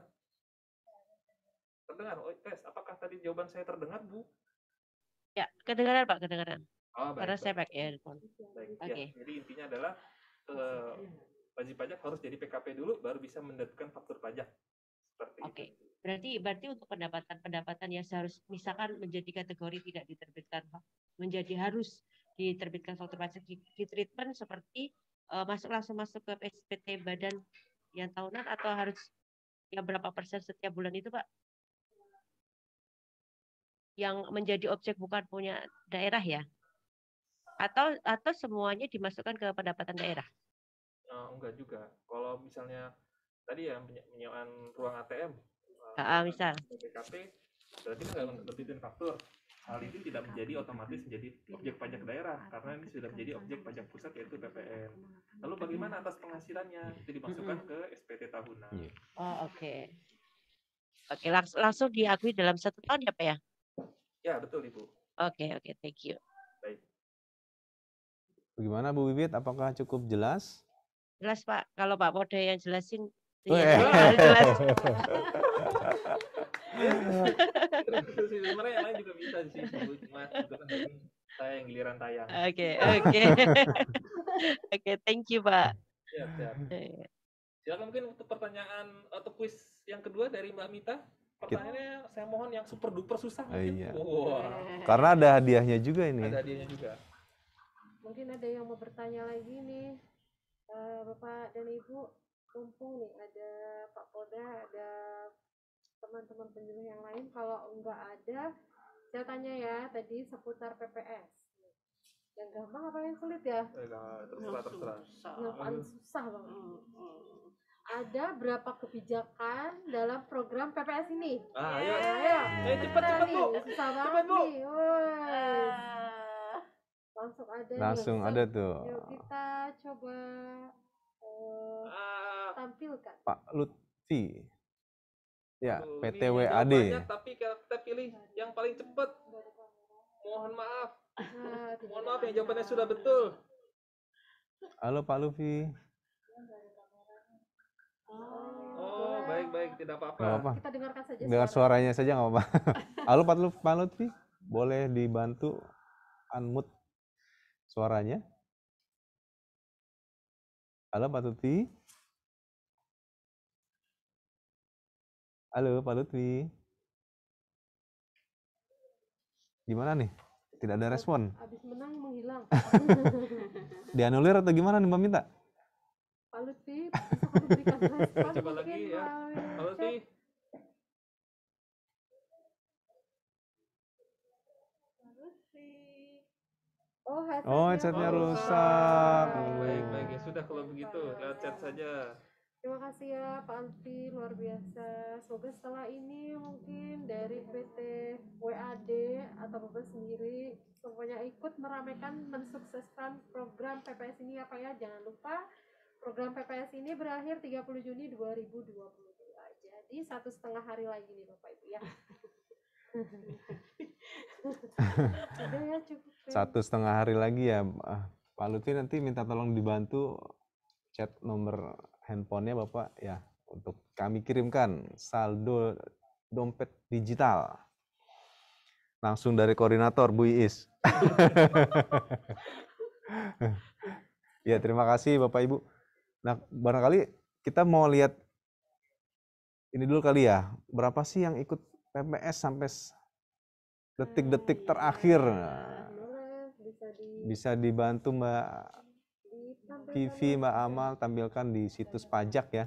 Speaker 3: Terdengar. Oh, tes. Apakah tadi jawaban saya terdengar, Bu?
Speaker 1: Ya, kedengaran Pak, kedengaran.
Speaker 3: Oh,
Speaker 8: karena
Speaker 3: baik,
Speaker 8: saya
Speaker 3: baik.
Speaker 8: pakai handphone.
Speaker 3: Baik.
Speaker 8: Oke.
Speaker 3: Ya, jadi intinya adalah wajib pajak harus jadi PKP dulu baru bisa mendapatkan faktur pajak. Seperti
Speaker 8: Oke.
Speaker 3: itu.
Speaker 8: Berarti untuk pendapatan yang seharus misalkan menjadi kategori tidak diterbitkan menjadi harus diterbitkan faktur pajak di treatment seperti langsung masuk ke SPT badan yang tahunan atau harus yang berapa persen setiap bulan itu, Pak? Yang menjadi objek bukan punya daerah ya? Atau semuanya dimasukkan ke pendapatan daerah?
Speaker 3: Enggak juga. Kalau misalnya tadi ya penyewaan ruang ATM,
Speaker 8: Misal.
Speaker 3: PKP, berarti nggak nerbitin faktur. Hal ini tidak menjadi otomatis menjadi objek pajak daerah karena ini sudah menjadi objek pajak pusat yaitu PPN. Lalu bagaimana atas penghasilannya? Itu dimasukkan ke SPT tahunan.
Speaker 8: Oh, oke. Oke, langsung diakui dalam 1 tahun ya, Pak ya?
Speaker 3: Ya, betul Ibu.
Speaker 8: Oke, thank you.
Speaker 3: Baik.
Speaker 4: Bagaimana Bu Bibit? Apakah cukup jelas?
Speaker 8: Jelas, Pak. Kalau Pak Mode yang jelasin,
Speaker 4: Weh.
Speaker 8: jelas.
Speaker 3: Sebenarnya yang lain juga bisa sih, cuma itu kan ini saya yang giliran tayang.
Speaker 8: Oke. Oke, thank you, Pak.
Speaker 3: Siap. Silakan mungkin untuk pertanyaan atau kuis yang kedua dari Mbak Mita. Pertanyaannya saya mohon yang super duper susah mungkin.
Speaker 4: Iya.
Speaker 3: Wah.
Speaker 4: Karena ada hadiahnya juga ini.
Speaker 3: Ada hadiahnya juga.
Speaker 1: Mungkin ada yang mau bertanya lagi nih, Bapak dan Ibu. Mumpung nih ada Pak Polda, ada teman-teman penyuluh yang lain. Kalau enggak ada, saya tanya ya tadi seputar PPS. Yang gampang apa yang sulit ya?
Speaker 3: Terserah.
Speaker 1: Yang paling susah banget. Ada berapa kebijakan dalam program PPS ini?
Speaker 3: Ayo. Cepat
Speaker 1: nih,
Speaker 3: Bu.
Speaker 1: susah banget
Speaker 3: Cepat, Bu.
Speaker 1: nih. Woi. Langsung ada.
Speaker 4: Langsung
Speaker 1: nih.
Speaker 4: ada tuh.
Speaker 1: Yuk kita coba tampilkan.
Speaker 4: Pak Lutfi. Ya,
Speaker 3: Ini
Speaker 4: PTWAD.
Speaker 3: banyak, tapi kita pilih yang paling cepat. Mohon maaf. Mohon maaf yang jawabannya sudah betul.
Speaker 4: Halo Pak Lutfi.
Speaker 3: Oh, baik, tidak apa-apa.
Speaker 4: Nggak apa-apa.
Speaker 1: Kita dengarkan saja.
Speaker 4: Dengar suaranya saja nggak apa-apa. Halo Pak Lutfi, boleh dibantu unmute suaranya? Halo Pak Lutfi. Halo Pak Lutfi. Gimana nih? Tidak ada respon.
Speaker 1: Habis menang menghilang.
Speaker 4: Dianulir atau gimana nih Mbak Minta?
Speaker 1: Pak Lutfi, bisa kamu berikan respon?
Speaker 3: Coba lagi ya. Pak Lutfi.
Speaker 1: Oh,
Speaker 4: headsetnya rusak.
Speaker 3: Baik, ya sudah kalau begitu, lewat chat saja.
Speaker 1: Terima kasih ya Pak Alfi, luar biasa. Semoga setelah ini mungkin dari PT WAD atau Bapak sendiri semuanya ikut meramaikan mensukseskan program PPS ini ya Pak ya. Jangan lupa program PPS ini berakhir 30 Juni 2022. Jadi 1,5 hari lagi nih Bapak Ibu ya. Sudah ya cukup.
Speaker 4: 1,5 hari lagi ya. Pak Lutfi nanti minta tolong dibantu chat nomor handphonenya Bapak ya untuk kami kirimkan saldo dompet digital langsung dari koordinator Bu Iis. Ya terima kasih Bapak Ibu. Nah barangkali kita mau lihat ini dulu kali ya, berapa sih yang ikut PPS sampai detik-detik terakhir? Bisa dibantu Mbak Vivi, Mbak Amal tampilkan di situs pajak ya.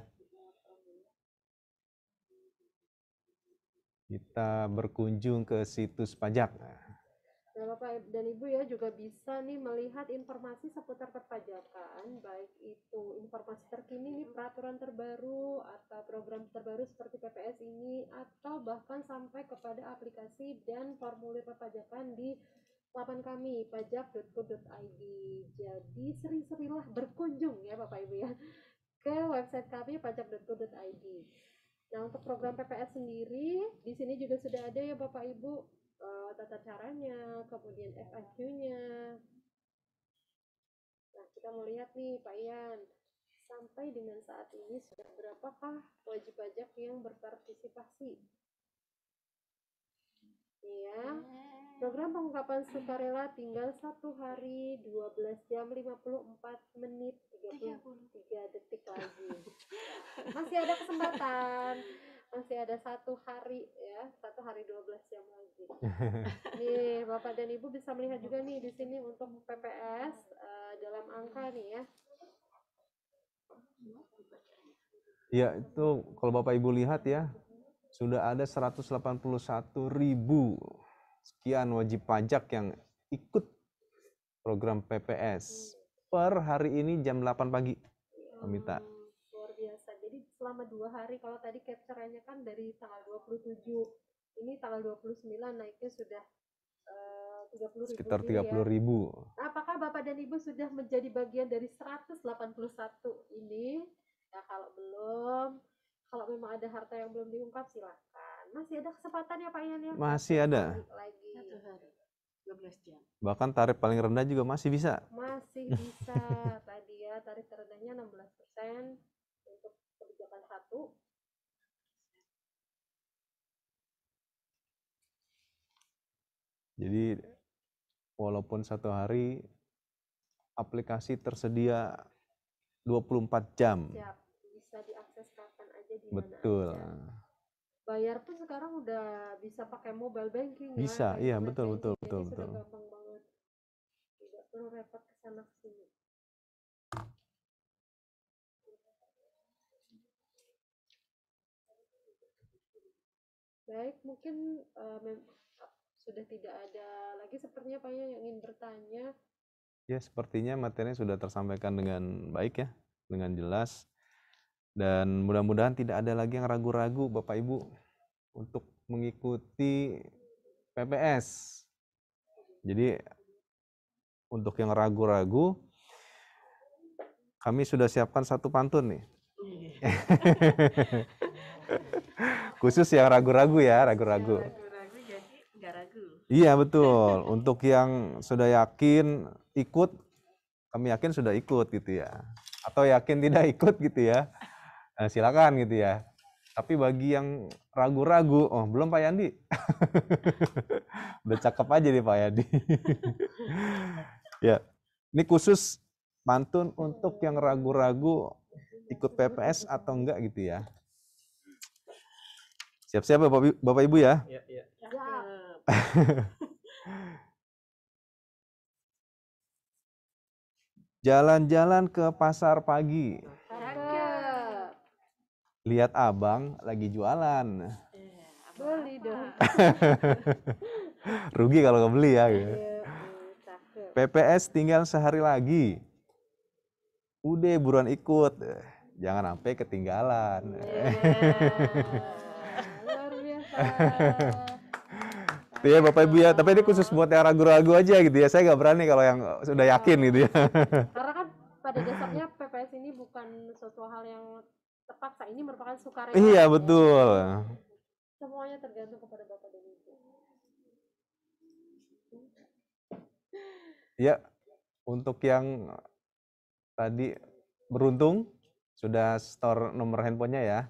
Speaker 4: Kita berkunjung ke situs pajak.
Speaker 1: Nah, Bapak dan Ibu ya juga bisa nih melihat informasi seputar perpajakan, baik itu informasi terkini nih peraturan terbaru atau program terbaru seperti PPS ini, atau bahkan sampai kepada aplikasi dan formulir perpajakan di laman kami pajak.go.id. Jadi sering-seringlah berkunjung ya Bapak Ibu ya ke website kami pajak.go.id. Nah untuk program PPS sendiri di sini juga sudah ada ya Bapak Ibu tata caranya, kemudian FAQ-nya. Nah kita mau lihat nih Pak Ian, sampai dengan saat ini sudah berapakah wajib pajak yang berpartisipasi? Ya. Program pengungkapan sukarela tinggal 1 hari 12 jam 54 menit 33 detik lagi. Masih ada kesempatan. Masih ada 1 hari ya, 1 hari 12 jam lagi. Nih, Bapak dan Ibu bisa melihat juga nih di sini untuk PPS dalam angka nih ya.
Speaker 4: Ya, itu kalau Bapak Ibu lihat ya, sudah ada 181.000 sekian wajib pajak yang ikut program PPS per hari ini jam 8 pagi. Pemirsa.
Speaker 1: Luar biasa. Jadi selama 2 hari, kalau tadi capture-nya kan dari tanggal 27, ini tanggal 29 naiknya sudah 30.000
Speaker 4: Sekitar
Speaker 1: lebih
Speaker 4: 30.000.
Speaker 1: Nah, apakah Bapak dan Ibu sudah menjadi bagian dari 181 ini? Ya, kalau belum, kalau memang ada harta yang belum diungkap silakan. Masih ada kesempatan ya Pak Ian ya?
Speaker 4: Masih ada.
Speaker 1: Lagi.
Speaker 7: 1 hari 12 jam.
Speaker 4: Bahkan tarif paling rendah juga masih bisa.
Speaker 1: Masih bisa. Tadi ya tarif terendahnya 16% untuk kebijakan 1.
Speaker 4: Jadi walaupun 1 hari aplikasi tersedia 24 jam.
Speaker 1: Siap. Bisa diakses kapan aja di mana
Speaker 4: Betul.
Speaker 1: aja. Bayar pun sekarang udah bisa pakai mobile banking ya.
Speaker 4: Bisa,
Speaker 1: kayak
Speaker 4: iya
Speaker 1: internet
Speaker 4: betul
Speaker 1: banking.
Speaker 4: betul
Speaker 1: Jadi
Speaker 4: betul
Speaker 1: sudah
Speaker 4: betul.
Speaker 1: gampang banget. Tidak perlu repot ke sana sini. Baik, mungkin sudah tidak ada lagi sepertinya Pak yang ingin bertanya.
Speaker 4: Ya, sepertinya materinya sudah tersampaikan dengan baik ya, dengan jelas. Dan mudah-mudahan tidak ada lagi yang ragu-ragu Bapak Ibu untuk mengikuti PPS. Jadi untuk yang ragu-ragu, kami sudah siapkan satu pantun nih. Khusus yang ragu-ragu ya, ragu-ragu.
Speaker 7: Ragu-ragu jadi nggak ragu.
Speaker 4: Iya betul. Untuk yang sudah yakin ikut, kami yakin sudah ikut gitu ya. Atau yakin tidak ikut gitu ya. Nah, silakan gitu ya. Tapi bagi yang ragu-ragu, oh belum Pak Yandi. Udah cakep aja nih Pak Yandi. Ya, ini khusus pantun untuk yang ragu-ragu ikut PPS atau enggak gitu ya. Siap-siap ya Bapak Ibu ya.
Speaker 3: Iya, iya.
Speaker 4: Jalan-jalan ke pasar pagi.
Speaker 1: Cakep.
Speaker 4: Lihat abang lagi jualan.
Speaker 1: Beli dong.
Speaker 4: Rugi kalau nggak beli ya. Gitu.
Speaker 1: Iya, cakep.
Speaker 4: PPS tinggal sehari lagi. Udah buruan ikut. Jangan sampai ketinggalan.
Speaker 1: Luar biasa.
Speaker 4: Iya Bapak Ibu ya, tapi ini khusus buat yang ragu-ragu aja gitu ya. Saya nggak berani kalau yang sudah yakin gitu ya.
Speaker 1: Karena kan pada dasarnya PPS ini bukan suatu hal yang terpaksa. Ini merupakan sukarela.
Speaker 4: Iya betul.
Speaker 1: Semuanya tergantung kepada Bapak dan Ibu.
Speaker 4: Ya, untuk yang tadi beruntung sudah store nomor handphonenya ya.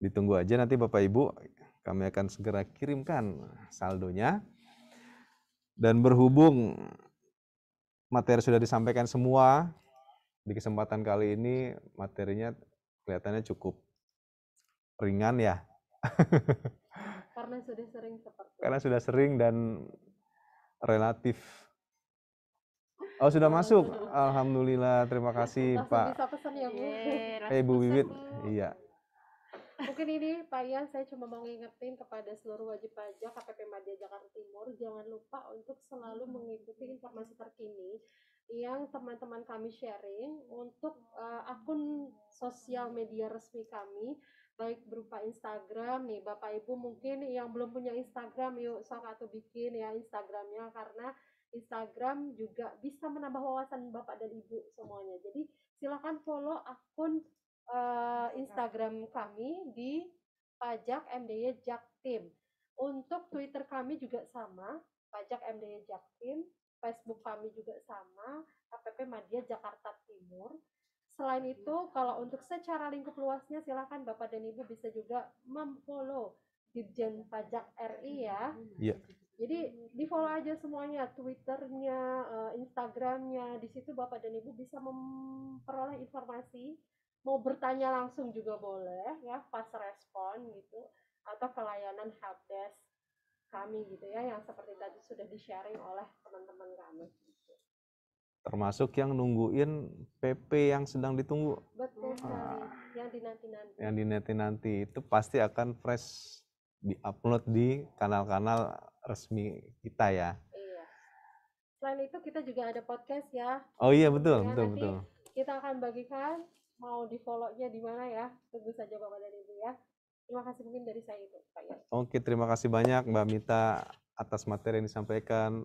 Speaker 4: Ditunggu aja nanti Bapak Ibu, kami akan segera kirimkan saldonya. Dan berhubung materi sudah disampaikan semua, di kesempatan kali ini materinya kelihatannya cukup ringan ya.
Speaker 1: Karena sudah sering seperti
Speaker 4: Karena sudah sering dan relatif. Oh sudah masuk, alhamdulillah, terima kasih
Speaker 1: langsung
Speaker 4: Pak.
Speaker 1: bisa pesan ya Bu.
Speaker 4: Ibu Bibit, iya.
Speaker 1: Mungkin ini Pak Ian, saya cuma mau ngingetin kepada seluruh wajib pajak KPP Madya Jakarta Timur, jangan lupa untuk selalu mengikuti informasi terkini yang teman-teman kami sharing untuk akun sosial media resmi kami, baik berupa Instagram nih Bapak Ibu mungkin yang belum punya Instagram, yuk sok atau bikin ya Instagramnya, karena Instagram juga bisa menambah wawasan Bapak dan Ibu semuanya. Jadi silakan follow akun Instagram kami di Pajak MDY Jaktim. Untuk Twitter kami juga sama, Pajak MDY Jaktim. Facebook kami juga sama, KPP Madya Jakarta Timur. Selain itu, kalau untuk secara lingkup luasnya, silakan Bapak dan Ibu bisa juga memfollow Dirjen Pajak RI ya.
Speaker 4: Iya.
Speaker 1: Jadi di follow aja semuanya, Twitternya, Instagramnya. Di situ Bapak dan Ibu bisa memperoleh informasi. Mau bertanya langsung juga boleh ya, pas respon gitu, atau ke layanan helpdesk kami gitu ya, yang seperti tadi sudah di-sharing oleh teman-teman kami.
Speaker 4: Termasuk yang nungguin PP yang sedang ditunggu,
Speaker 1: Betul sekali, yang dinanti-nanti.
Speaker 4: yang dinanti-nanti itu pasti akan fresh di-upload di kanal-kanal resmi kita ya.
Speaker 1: Iya. Selain itu kita juga ada podcast ya.
Speaker 4: Oh iya betul,
Speaker 1: Ya,
Speaker 4: betul,
Speaker 1: nanti
Speaker 4: betul.
Speaker 1: kita akan bagikan, mau di follow-nya di mana ya. Tunggu saja Bapak dan Ibu ya. Terima kasih mungkin dari saya itu, Pak Yan.
Speaker 4: Oke, terima kasih banyak Mbak Mita atas materi yang disampaikan.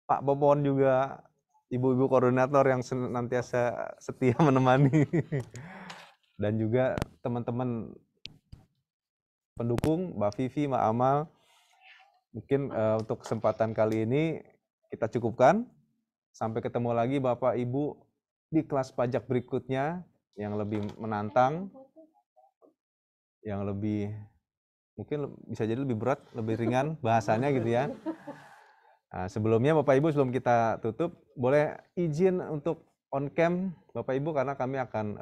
Speaker 4: Pak Popon juga, ibu-ibu koordinator yang senantiasa setia menemani. Dan juga teman-teman pendukung, Mbak Vivi, Mbak Amal. Mungkin untuk kesempatan kali ini kita cukupkan. Sampai ketemu lagi Bapak Ibu di kelas pajak berikutnya yang lebih menantang, yang lebih mungkin bisa jadi lebih berat, lebih ringan bahasanya gitu ya. Nah, sebelumnya Bapak Ibu, sebelum kita tutup, boleh izin untuk on cam Bapak Ibu karena kami akan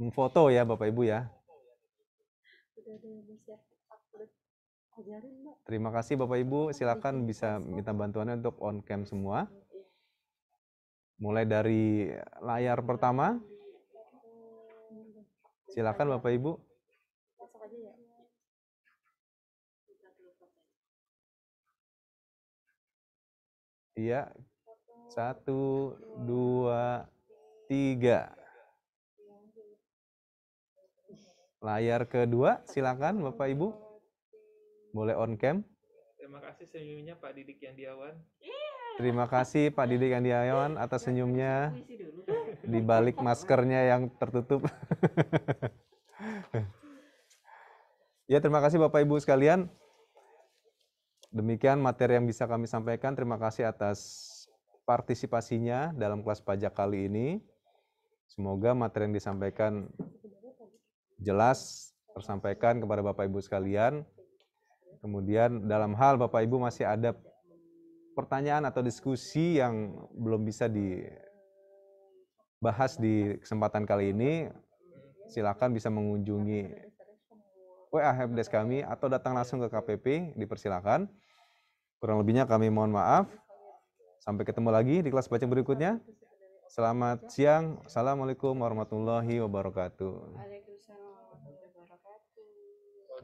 Speaker 4: memfoto ya Bapak Ibu ya. Terima kasih Bapak Ibu, silakan bisa minta bantuannya untuk on cam semua. Mulai dari layar pertama. Silakan Bapak Ibu. Iya. 1, 2, 3. Layar kedua, silakan Bapak Ibu. Boleh on cam.
Speaker 3: Terima kasih senyumnya Pak Didik Yandiawan.
Speaker 4: Terima kasih Pak Didik Yandiawan atas senyumnya di balik maskernya yang tertutup. Ya, terima kasih Bapak Ibu sekalian. Demikian materi yang bisa kami sampaikan. Terima kasih atas partisipasinya dalam kelas pajak kali ini. Semoga materi yang disampaikan jelas tersampaikan kepada Bapak Ibu sekalian. Kemudian dalam hal Bapak Ibu masih ada pertanyaan atau diskusi yang belum bisa dibahas di kesempatan kali ini, silakan bisa mengunjungi WA helpdesk kami atau datang langsung ke KPP, dipersilakan. Kurang lebihnya kami mohon maaf. Sampai ketemu lagi di kelas baca berikutnya. Selamat siang. Assalamualaikum warahmatullahi wabarakatuh.